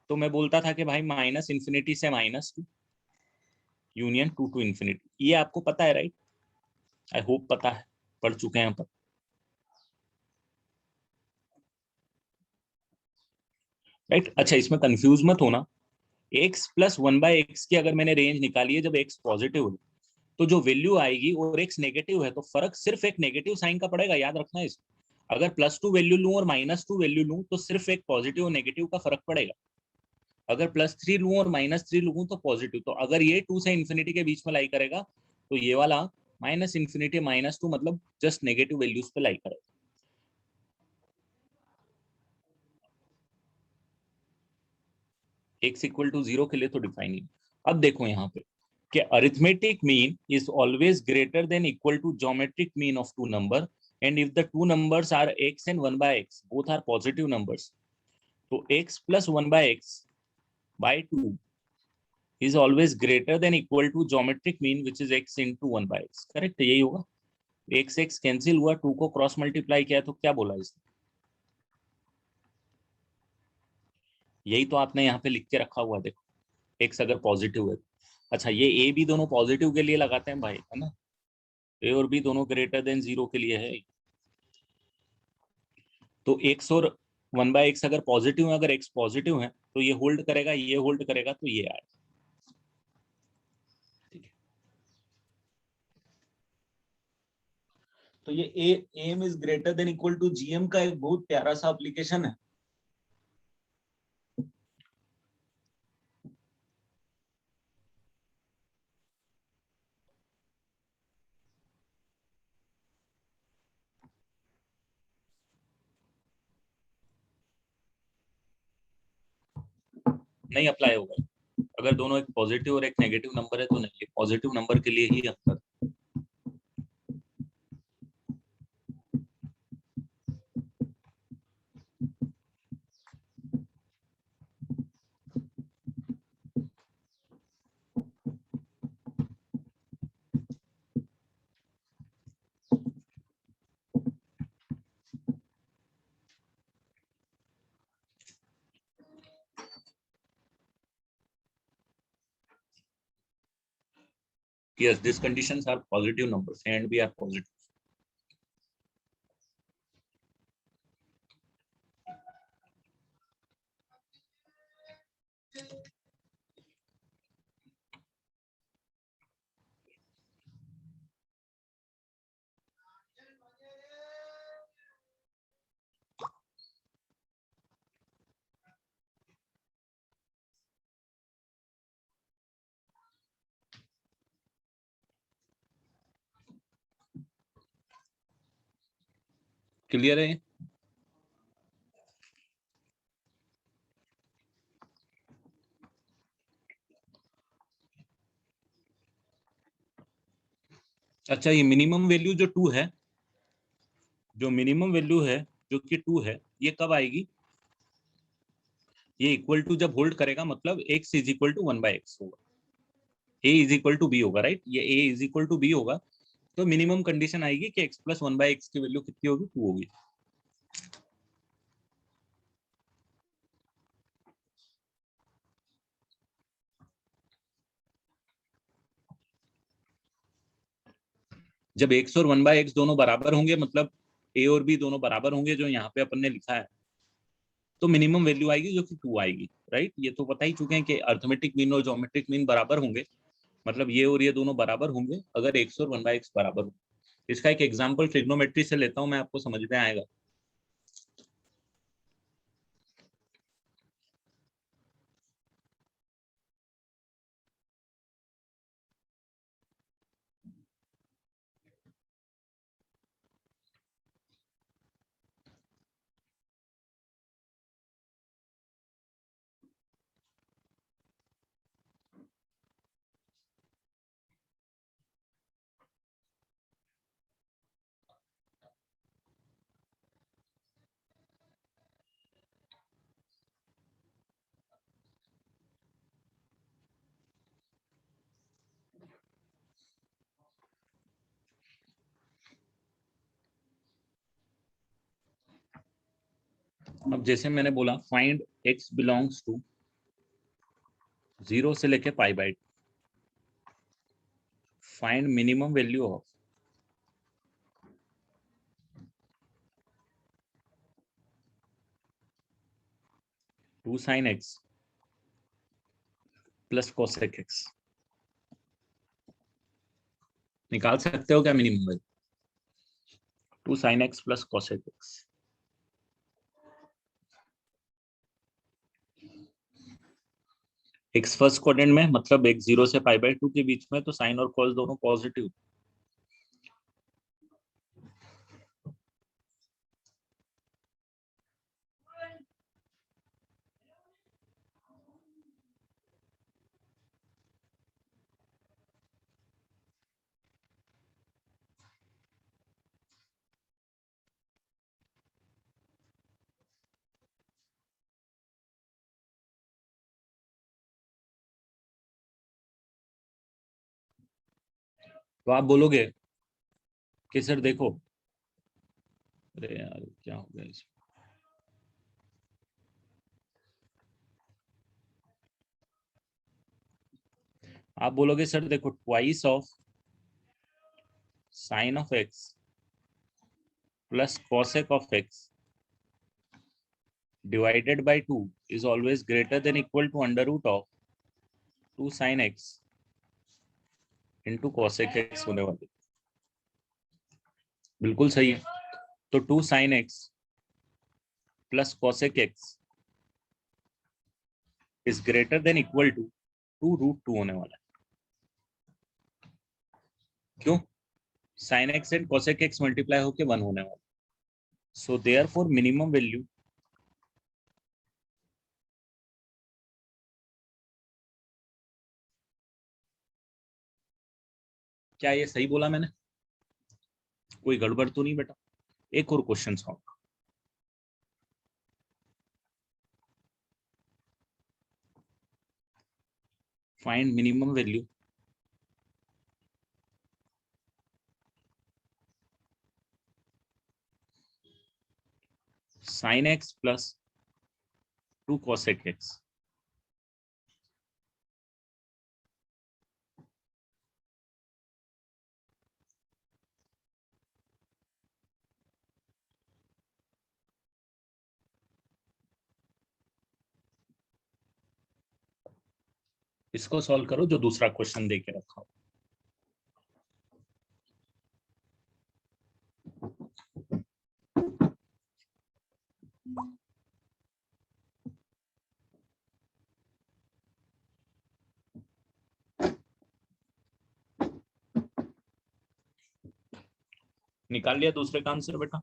तो मैं बोलता था कि भाई माइनस इंफिनिटी से minus two union 2 to infinity. ये आपको पता है राइट? आई होप पता है, पढ़ चुके हैं पर। राइट, अच्छा इसमें कंफ्यूज मत होना। X plus one by x की अगर मैंने रेंज निकाली है जब एक्स पॉजिटिव है, तो जो वैल्यू आएगी, और एक्स नेगेटिव है तो फर्क सिर्फ एक नेगेटिव साइन का पड़ेगा, याद रखना इसको। अगर प्लस टू वैल्यू लूं और माइनस टू वैल्यू लूं तो सिर्फ एक पॉजिटिव और नेगेटिव का फर्क पड़ेगा। अगर प्लस थ्री लूं और माइनस थ्री लूं तो पॉजिटिव। तो अगर ये 2 से इंफिनिटी के बीच में लाई करेगा तो ये वाला माइनस इंफिनिटी माइनस टू मतलब जस्ट नेगेटिव वैल्यूज पे लाई करेगा। एक्स इक्वल टू 0 के लिए तो डिफाइन ही। अब देखो यहाँ पे कि arithmetic mean is always greater than equal to geometric mean of two number and if the two numbers are x and one by x both are positive numbers, तो x plus one by x by two is always greater than equal to geometric mean which is x into 1 by x। Correct, यही होगा। x x cancel हुआ, 2 को cross multiply किया तो क्या बोला इसने? यही तो आपने यहाँ पे लिख के रखा हुआ, देखो x अगर पॉजिटिव है। अच्छा, ये a भी दोनों पॉजिटिव के लिए लगाते हैं भाई, है ना? a और b दोनों ग्रेटर देन 0 के लिए है। तो x और 1 बाय x अगर पॉजिटिव है, अगर x पॉजिटिव है तो ये होल्ड करेगा, ये होल्ड करेगा, तो ये आएगा। ठीक है, तो ये AM is greater than equal to GM का एक बहुत प्यारा सा एप्लीकेशन है। नहीं अप्लाई होगा अगर दोनों एक पॉजिटिव और एक नेगेटिव नंबर है तो नहीं, पॉजिटिव नंबर के लिए ही अंतर। Yes, these conditions are positive numbers. A and B are positive. Clear है? अच्छा, ये मिनिमम वैल्यू जो 2 है, जो मिनिमम वैल्यू है जो कि 2 है, ये कब आएगी? ये इक्वल टू जब होल्ड करेगा, मतलब x is equal to 1/x होगा, a is equal to b होगा, राइट? ये a is equal to b होगा तो मिनिमम कंडीशन आएगी कि x प्लस 1/x की वैल्यू कितनी होगी? 2 होगी। जब x और 1/x दोनों बराबर होंगे, मतलब a और b दोनों बराबर होंगे, जो यहाँ पे अपन ने लिखा है, तो मिनिमम वैल्यू आएगी जो कि 2 आएगी, राइट? ये तो पता ही चुके हैं कि अर्थमेटिक मीन और ज्योमेट्रिक मीन बराबर होंगे, मतलब ये और ये दोनों बराबर होंगे अगर x और 1/x बराबर हो। इसका एक एग्जांपल ट्रिग्नोमेट्री से लेता हूं मैं, आपको समझ में आएगा। अब जैसे मैंने बोला, फाइंड x बिलोंग्स टू 0 से लेके π/2, find minimum value of two sine x plus cosec x। निकाल सकते हो क्या minimum value? 2 sine x plus cosec x। x first quadrant में, मतलब x 0 से π/2 के बीच में, तो साइन और कॉस दोनों पॉजिटिव। तो आप बोलोगे कि सर देखो, अरे यार क्या हो गया इसमें? आप बोलोगे सर देखो, twice of sine of x plus cosec of x divided by 2 is always greater than equal to under root of 2 sin x into cosec x होने वाली। बिल्कुल सही है। तो 2 sin x plus cosec x is greater than equal to 2√2 होने वाला है। क्यों? sin x and cosec x multiply होके 1 होने वाला है। सो देयरफॉर मिनिमम वैल्यू क्या ये सही बोला मैंने? कोई गड़बड़ तो नहीं बेटा? एक और question solve. Find minimum value sin x plus 2 cosec x। इसको सॉल्व करो जो दूसरा क्वेश्चन दे के रखा हो। निकाल लिया दूसरे का आंसर बेटा?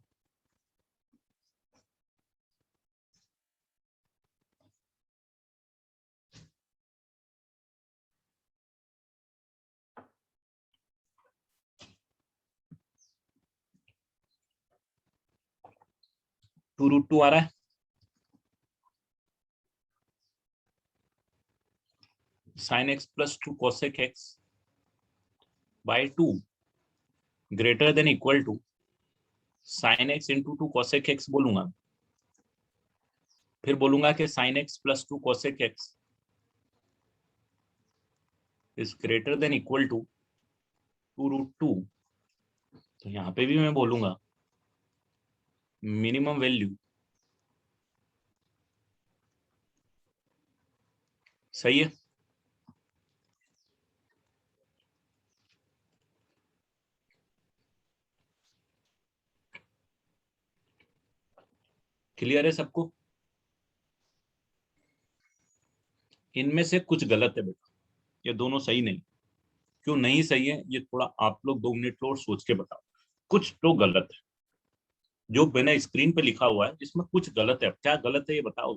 टू रूट टू आ रहा है। sin x plus 2 cosec x by 2 greater than equal to sin x into 2 cosec x बोलूंगा। फिर बोलूंगा कि sin x plus 2 cosec x is greater than equal to 2√2। तो यहाँ पे भी मैं बोलूंगा मिनिमम वैल्यू। सही है। क्लियर है सबको? इनमें से कुछ गलत है बेटा, ये दोनों सही नहीं। क्यों नहीं सही है ये थोड़ा आप लोग 2 मिनट लो और सोच के बताओ। कुछ तो गलत है जो मैंने स्क्रीन पे लिखा हुआ है, इसमें कुछ गलत है। क्या गलत है ये बताओ।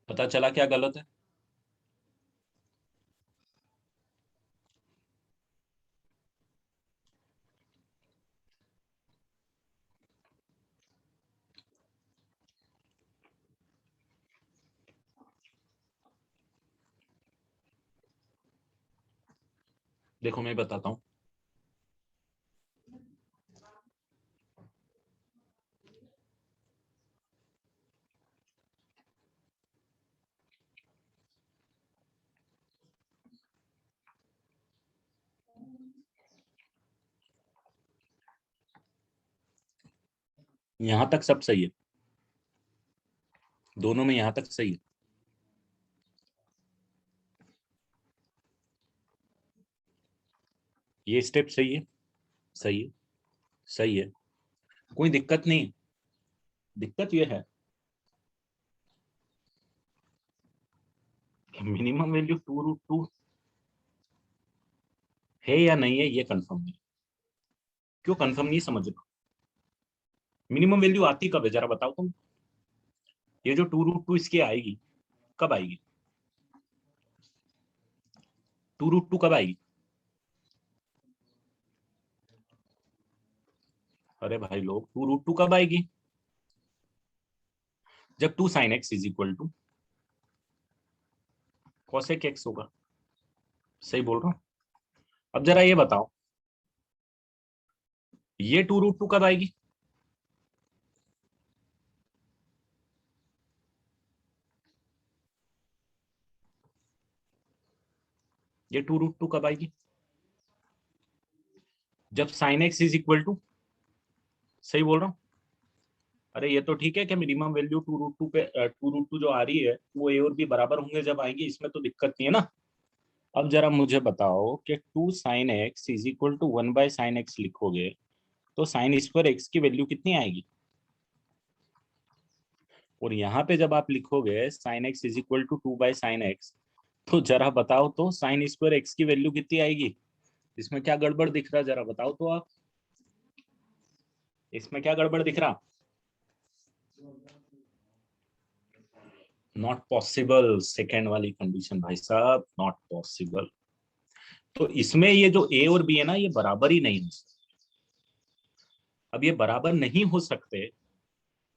पता चला क्या गलत है? देखो मैं बताता हूँ। यहां तक सब सही है, दोनों में यहां तक सही है। ये स्टेप सही है, सही है, सही है, कोई दिक्कत नहीं। दिक्कत ये है कि मिनिमम वैल्यू 2√2 है या नहीं है ये कंफर्म नहीं। क्यों कंफर्म नहीं समझ रहा? मिनिमम वैल्यू आती कब है जरा बताओ तुम। ये जो 2√2 इसकी आएगी कब आएगी? 2√2 कब आएगी? अरे भाई लोग 2√2 कब आएगी? जब 2 sin x is equal to cosec x होगा। सही बोल रहा हूँ? अब जरा ये बताओ ये 2√2 कब आएगी? ये 2√2 कब आएगी? जब sine x is equal to, सही बोल रहा हूँ? अरे ये तो ठीक है कि मिनिमम वैल्यू 2√2 पे 2√2 जो आ रही है वो ए और बी बराबर होंगे जब आएंगे, इसमें तो दिक्कत नहीं है ना। अब जरा मुझे बताओ कि 2 sine x is equal to 1/sin x लिखोगे तो साइन स्क्वायर एक्स की वैल्यू कितनी आएगी? और यहाँ पे जब आप लिखोगे sine x is equal to 2/sin x, तो जरा बताओ तो साइन स्क्वायर एक्स की वैल्यू कितनी आएगी? इसमें क्या गड़बड़ दिख रहा है, जरा बताओ तो आप, इसमें क्या गड़बड़ दिख रहा? नॉट पॉसिबल, सेकेंड वाली कंडीशन भाई साहब, नॉट पॉसिबल। तो इसमें ये जो ए और बी है ना, ये बराबर ही नहीं हो सकते। अब ये बराबर नहीं हो सकते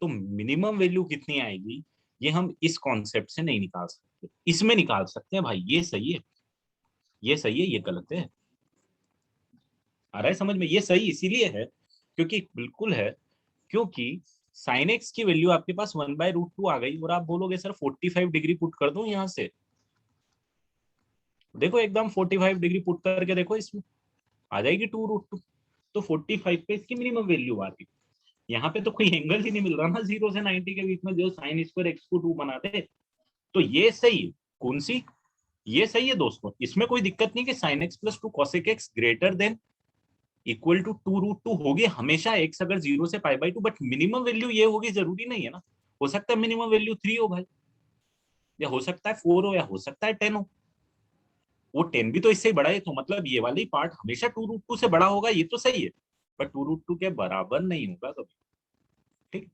तो मिनिमम वैल्यू कितनी आएगी ये हम इस कॉन्सेप्ट से नहीं निकाल सकते, इसमें निकाल सकते हैं भाई। ये सही है, ये सही है, ये गलत है। आ रहा है समझ में? ये सही इसीलिए है क्योंकि बिल्कुल है, क्योंकि साइन एक्स की वैल्यू आपके पास 1/√2 आ गई और आप बोलोगे सर 45 डिग्री पुट कर दो यहां से। देखो एकदम 45 डिग्री पुट करके देखो, इसमें आ जाएगी 2√2। तो 45 पे इसकी मिनिमम वैल्यू आ रही। यहाँ पे तो कोई एंगल ही नहीं मिल रहा ना 0 से 90 के बीच में जो साइन स्क्वायर एक्स को 2 बनाते। तो ये सही है। कौन सी? ये सही है दोस्तों, इसमें कोई दिक्कत नहीं कि sine x plus 2 cosec x greater than equal to 2√2 होगी हमेशा एक्स अगर 0 से π/2, बट मिनिमम वैल्यू ये होगी जरूरी नहीं है ना। हो सकता है मिनिमम वैल्यू 3 हो भाई, या हो सकता है 4 हो, या हो सकता है 10 हो। वो 10 भी तो इससे बड़ा है, तो मतलब ये वाली पार्ट हमेशा 2√2 से बड़ा होगा, ये तो सही है, बट 2√2 के बराबर नहीं होगा कभी। ठीक,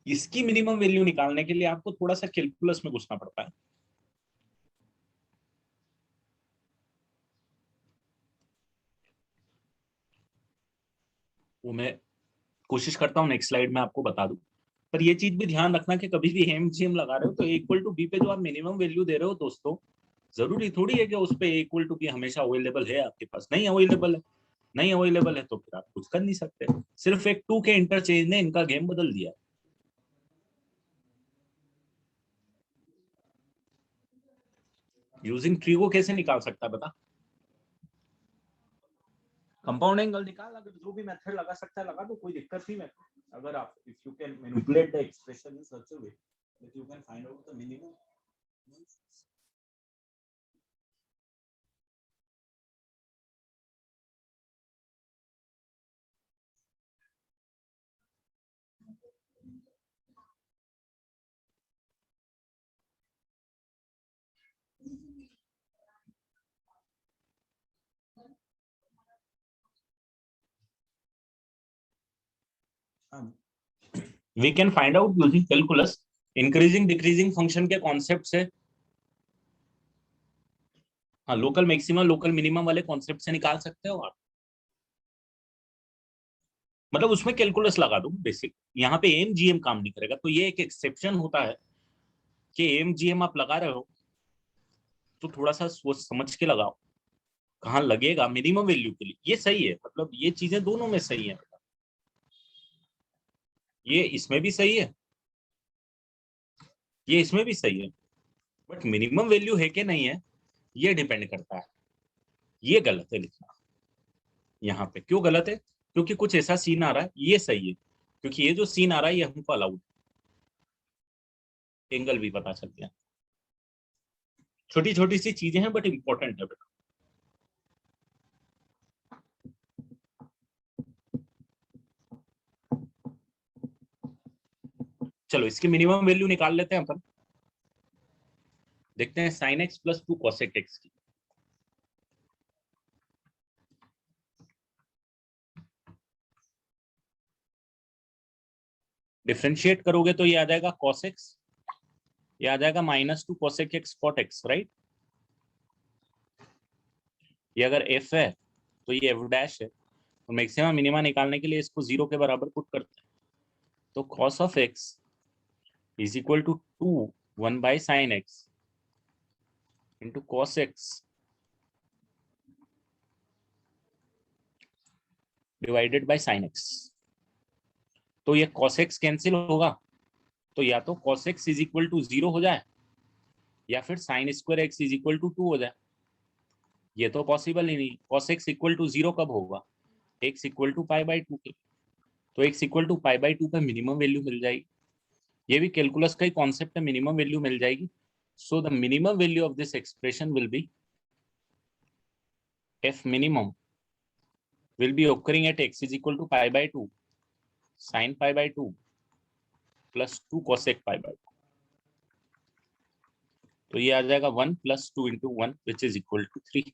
इसकी मिनिमम वैल्यू निकालने के लिए आपको थोड़ा सा कैलकुलस में घुसना पड़ता है। वो मैं कोशिश करता हूँ नेक्स्ट स्लाइड में आपको बता दूं। पर ये चीज भी ध्यान रखना कि कभी भी एमजीएम लगा रहे हो तो इक्वल टू बी पे जो आप मिनिमम वैल्यू दे रहे हो दोस्तों, जरूरी थोड़ी है कि उस पे इक्वल टू बी हमेशा अवेलेबल है आपके पास। नहीं अवेलेबल है, नहीं अवेलेबल है तो फिर आप कुछ कर नहीं सकते। सिर्फ एक 2 के इंटरचेंज ने इनका गेम बदल दिया। यूजिंग ट्री को कैसे निकाल सकता है बता? कंपाउंड एंगल निकाल, अगर जो भी मेथड लगा सकता है लगा दो, कोई दिक्कत नहीं है। अगर आप if you can manipulate the expression in such a way that you can find out the minimum. We can find out using calculus, increasing decreasing function के कॉन्सेप्ट से। हाँ, लोकल मैक्सिमम लोकल मिनिमम वाले concept से निकाल सकते हो आप। मतलब उसमें कैलकुलस लगा दो बेसिक। यहाँ पे एम जीएम काम नहीं करेगा, तो ये एक एक्सेप्शन होता है कि एम जीएम आप लगा रहे हो तो थोड़ा सा सोच समझ के लगाओ कहाँ लगेगा मिनिमम वैल्यू के लिए। ये सही है, मतलब ये चीजें दोनों में सही है। ये इसमें भी सही है, ये इसमें भी सही है, बट मिनिमम वैल्यू है कि नहीं है ये डिपेंड करता है। ये गलत है लिखना यहाँ पे। क्यों गलत है? क्योंकि कुछ ऐसा सीन आ रहा है। ये सही है क्योंकि ये जो सीन आ रहा है ये हमको अलाउड, एंगल भी पता चल गया। छोटी छोटी सी चीजें हैं बट इंपॉर्टेंट है बेटा। चलो इसकी मिनिमम वैल्यू निकाल लेते हैं अपन। देखते हैं sign x plus 2 cosec x की। डिफ्रेंशिएट करोगे तो ये आ जाएगा cos x, ये आ जाएगा -2 cosec x cot x, right. ये अगर f है तो ये f डैश है, तो मैक्सिमम मिनिमा निकालने के लिए इसको 0 के बराबर पुट करते हैं। तो cos of x is equal to 2 1/sin x into cos x divided by sin x। तो ये cos x कैंसिल होगा, तो या तो cos x is equal to 0 हो जाए या फिर sin square x is equal to 2 हो जाए। ये तो पॉसिबल ही नहीं। cos x इक्वल टू 0 कब होगा? x इक्वल टू π/2 के। तो x इक्वल टू π/2 पे मिनिमम वैल्यू मिल जाएगी। ये भी कैलकुलस का ही कॉन्सेप्ट है, मिनिमम वैल्यू मिल जाएगी। So the minimum value of this expression will be f minimum will be occurring at x is equal to π/2 sin π/2 plus 2 cosec π/2। तो ये आ जाएगा 1 plus 2 into 1 which is equal to 3।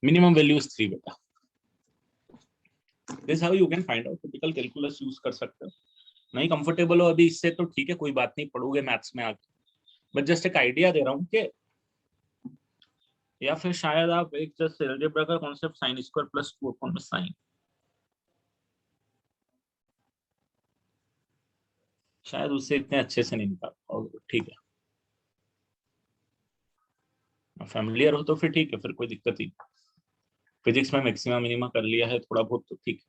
Minimum value is 3 बेटा। This how you can find out. Typical calculus use कर सकते हो। नहीं comfortable हो अभी इससे तो ठीक है, कोई बात नहीं, पढ़ोगे मैथ्स में आगे। बट जस्ट एक आइडिया दे रहा हूँ कि या फिर शायद आप एक जस्ट अलजेब्रा का concept sin square plus 2 upon sine, शायद उससे इतने अच्छे से नहीं निकाल पाओगे। ठीक है, फैमिलियर हो तो फिर ठीक है, फिर कोई दिक्कत ही। फिजिक्स में मैक्सिमा मिनिमा कर लिया है थोड़ा बहुत तो ठीक है।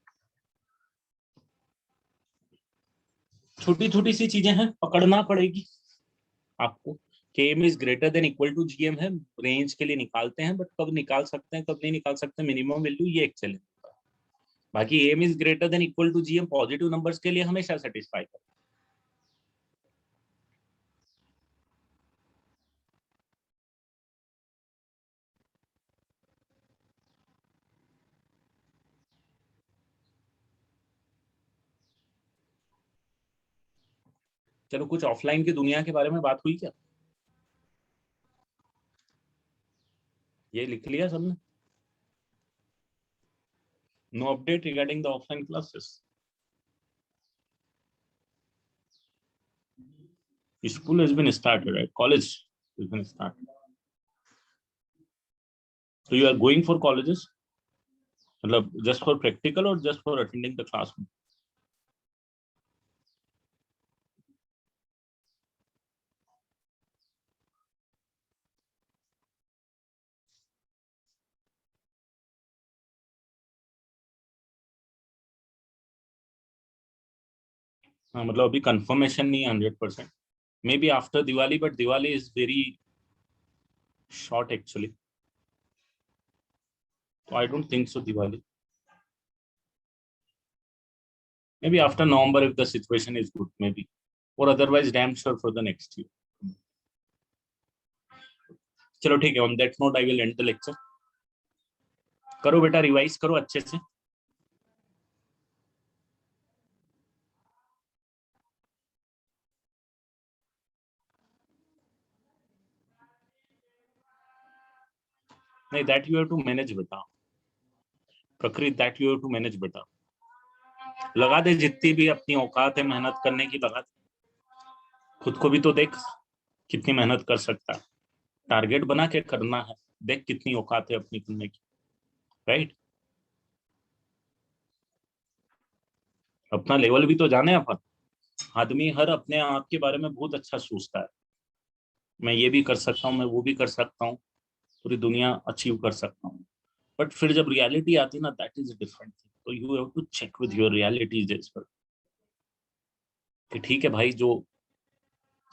छोटी छोटी सी चीजें हैं, पकड़ना पड़ेगी आपको। के AM is greater than equal to GM है, रेंज के लिए निकालते हैं, बट कब निकाल सकते हैं कब नहीं निकाल सकते मिनिमम वैल्यू, ये एक चैलेंज है। बाकी AM is greater than equal to GM positive numbers के लिए हमेशा सेटिस्फाई कर। चलो कुछ ऑफलाइन की दुनिया के बारे में बात हुई क्या? ये लिख लिया सबने? No update regarding the offline classes? School has been started, right? College has been started. So you are going for colleges? मतलब just for practical or just for attending the classroom? हाँ मतलब अभी कंफर्मेशन नहीं है 100%। Maybe after Diwali, but Diwali is very short actually, तो I don't think so Diwali. Maybe after November if the situation is good, maybe, or otherwise damn sure for the next year. चलो ठीक है, on that note I will end the lecture. करो बेटा, revise करो अच्छे से। नहीं, that you have to manage बेटा, प्रकृति that you have to manage बेटा। लगा दे जितनी भी अपनी औकात है मेहनत करने की, लगा दे। खुद को भी तो देख कितनी मेहनत कर सकता है, टारगेट बना के करना है, देख कितनी औकात है अपनी करने की, राइट? अपना लेवल भी तो जाने अपन। आदमी हर अपने आप के बारे में बहुत अच्छा सोचता है, मैं ये भी कर सकता हूँ, मैं वो भी कर सकता हूँ, पूरी दुनिया अचीव कर सकता हूँ। बट फिर जब रियलिटी आती है ना, दैट इज डिफरेंट थिंग। तो you have to check with your realities as well कि ठीक है भाई, जो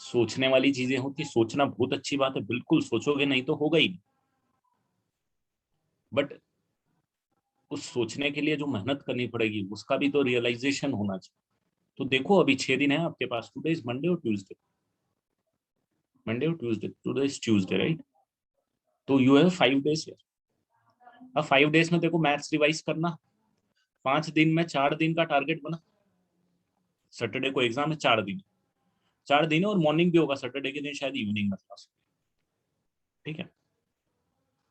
सोचने वाली चीजें होती, सोचना बहुत अच्छी बात है, बिल्कुल सोचोगे, नहीं तो होगा ही नहीं। बट उस सोचने के लिए जो मेहनत करनी पड़ेगी उसका भी तो रियलाइजेशन होना चाहिए। तो देखो अभी 6 दिन है आपके पास, टुडे इज मंडे और ट्यूसडे, मंडे और Tuesday, today is Tuesday, right? तो यू हैव 5 days हियर। अब 5 days में देखो मैथ्स रिवाइज करना, 5 दिन में 4 दिन का टारगेट बना। सैटरडे को एग्जाम है, 4 दिन, 4 दिन और मॉर्निंग भी होगा सैटरडे के दिन, शायद इवनिंग में क्लास, ठीक है?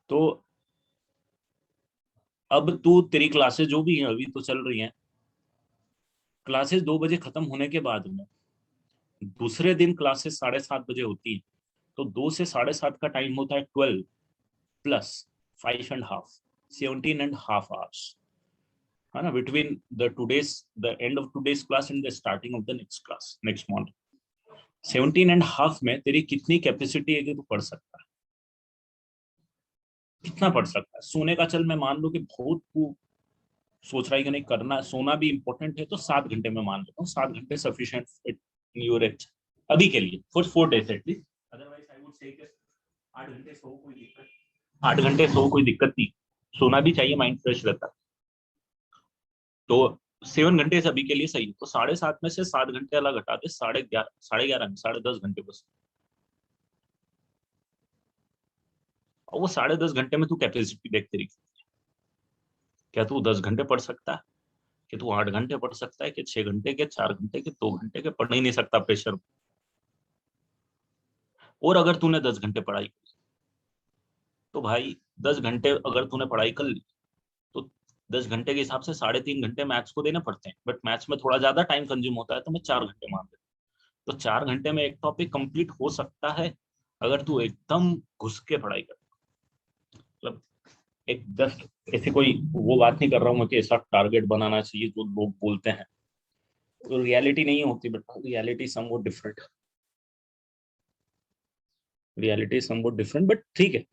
तो अब तू, तेरी क्लासेस जो भी हैं अभी तो चल रही हैं, क्लासेस 2 बजे खत्म होने के बाद में दूसरे दिन क्लासेस 7:30 बजे होती है। तो 2 से 7:30 का टाइम होता है 12 प्लस 5.5, 17.5 hours, है ना, between the end of today's class and the starting of the next class, next morning. 17.5 में तेरी कितनी कैपेसिटी है कि तू पढ़ सकता है, कितना पढ़ सकता है? सोने का, चल मैं मान लो कि बहुत तू सोच रहा है कि नहीं करना है, सोना भी इंपॉर्टेंट है, तो 7 घंटे में मान लेता हूँ, 7 घंटे सफिशिएंट इन योर एज अभी के लिए, for 4 days at least. Otherwise I would say 8 घंटे सो, कोई दिक्कत 8 घंटे सो, कोई दिक्कत नहीं, सोना भी चाहिए, माइंड फ्रेश रहता है। तो 7 घंटे सभी के लिए सही है। तो 7.5 में से 7 घंटे अलग हटा दे, 11:30, 11:30, 10:30 घंटे बस। और वो 10:30 घंटे में तू कैपेसिटी देख तेरी, क्या तू 10 घंटे पढ़ सकता है, कि तू 8 घंटे पढ़ सकता है, कि 6 घंटे के, 4 घंटे के, 2 घंटे के? पढ़ ही नहीं सकता प्रेशर। और अगर तूने 10 घंटे पढ़ाई की, तो भाई 10 घंटे अगर तूने पढ़ाई कर ली, तो 10 घंटे के हिसाब से 3.5 घंटे मैथ्स को देने पड़ते हैं, बट मैथ्स में थोड़ा ज्यादा टाइम कंज्यूम होता है, तो मैं 4 घंटे मान लेता हूं। तो 4 घंटे में एक टॉपिक कंप्लीट हो सकता है, अगर तू एकदम घुस के पढ़ाई कर। मतलब एक जस्ट ऐसी कोई वो बात नहीं कर रहा हूँ मैं कि ऐसा टारगेट बनाना चाहिए जो लोग बोलते हैं, तो रियलिटी नहीं होती, but reality somewhat different, reality somewhat different, but ठीक है,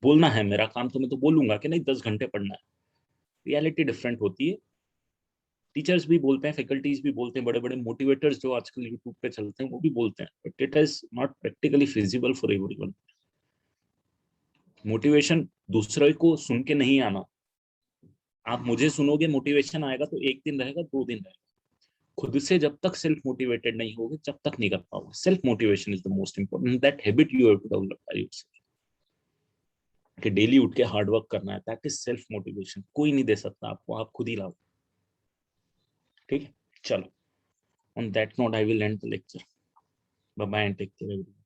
बोलना है मेरा काम, तो मैं तो बोलूंगा कि नहीं 10 घंटे पढ़ना है। रियलिटी डिफरेंट होती है। टीचर्स भी बोलते हैं, फैकल्टीज भी बोलते हैं, बड़े बड़े मोटिवेटर्स जो आजकल यूट्यूब पे चलते हैं वो भी बोलते हैं, but it is not practically feasible for everyone. Motivation दूसरे को सुन के नहीं आना। आप मुझे सुनोगे, मोटिवेशन आएगा तो एक दिन रहेगा, 2 दिन रहेगा। खुद से जब तक सेल्फ मोटिवेटेड नहीं होगे, जब तक नहीं कर पाओगे। Self motivation is the most important, that habit you have to develop by yourself, कि डेली उठ के हार्ड वर्क करना है। दैट इज सेल्फ मोटिवेशन, कोई नहीं दे सकता आपको, आप खुद ही लाओ। ठीक है, चलो, on that note I will end the lecture. Bye bye and take care everyone.